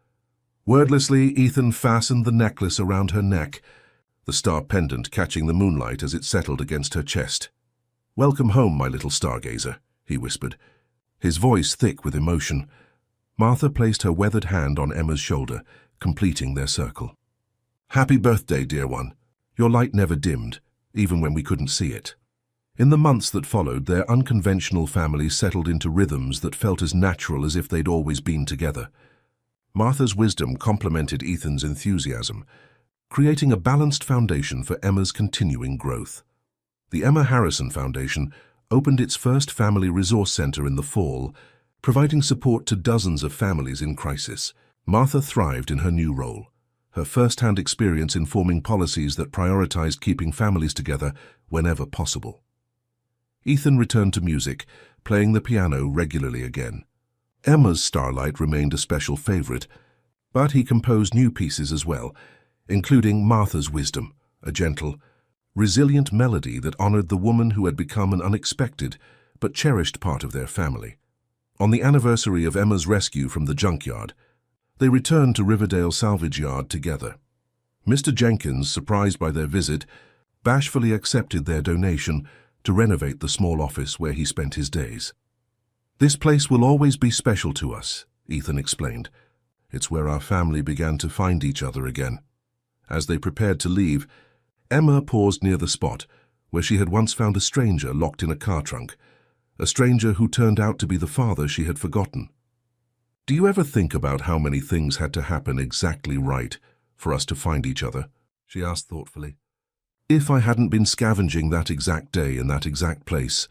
Wordlessly, Ethan fastened the necklace around her neck, the star pendant catching the moonlight as it settled against her chest. "Welcome home, my little stargazer," he whispered, his voice thick with emotion. Martha placed her weathered hand on Emma's shoulder, completing their circle. "Happy birthday, dear one. Your light never dimmed, even when we couldn't see it." In the months that followed, their unconventional family settled into rhythms that felt as natural as if they'd always been together. Martha's wisdom complemented Ethan's enthusiasm, creating a balanced foundation for Emma's continuing growth. The Emma Harrison Foundation opened its first family resource center in the fall, providing support to dozens of families in crisis. Martha thrived in her new role, her first-hand experience informing policies that prioritized keeping families together whenever possible. Ethan returned to music, playing the piano regularly again. Emma's Starlight remained a special favorite, but he composed new pieces as well, including Martha's Wisdom, a gentle, resilient melody that honored the woman who had become an unexpected but cherished part of their family. On the anniversary of Emma's rescue from the junkyard, they returned to Riverdale Salvage Yard together. Mr. Jenkins, surprised by their visit, bashfully accepted their donation to renovate the small office where he spent his days. "This place will always be special to us," Ethan explained. "It's where our family began to find each other again." As they prepared to leave, Emma paused near the spot where she had once found a stranger locked in a car trunk, a stranger who turned out to be the father she had forgotten. "Do you ever think about how many things had to happen exactly right for us to find each other?" she asked thoughtfully. "If I hadn't been scavenging that exact day in that exact place,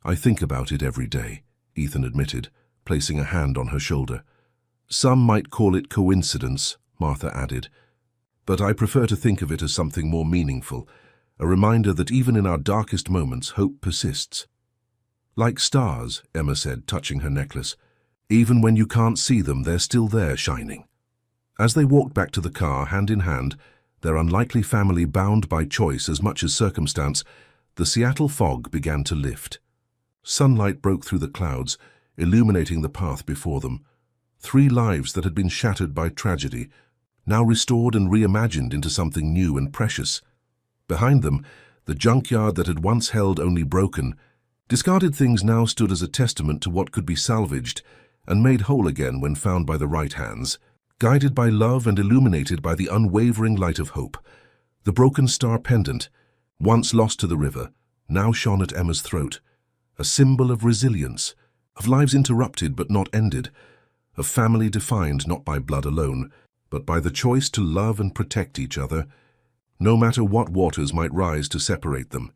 I think about it every day," Ethan admitted, placing a hand on her shoulder. "Some might call it coincidence," Martha added, "but I prefer to think of it as something more meaningful, a reminder that even in our darkest moments, hope persists." "Like stars," Emma said, touching her necklace. "Even when you can't see them, they're still there, shining." As they walked back to the car, hand in hand, their unlikely family bound by choice as much as circumstance, the Seattle fog began to lift. Sunlight broke through the clouds, illuminating the path before them. 3 lives that had been shattered by tragedy, now restored and reimagined into something new and precious. Behind them, the junkyard that had once held only broken, discarded things now stood as a testament to what could be salvaged and made whole again when found by the right hands, guided by love and illuminated by the unwavering light of hope. The broken star pendant, once lost to the river, now shone at Emma's throat, a symbol of resilience, of lives interrupted but not ended, of family defined not by blood alone, but by the choice to love and protect each other, no matter what waters might rise to separate them.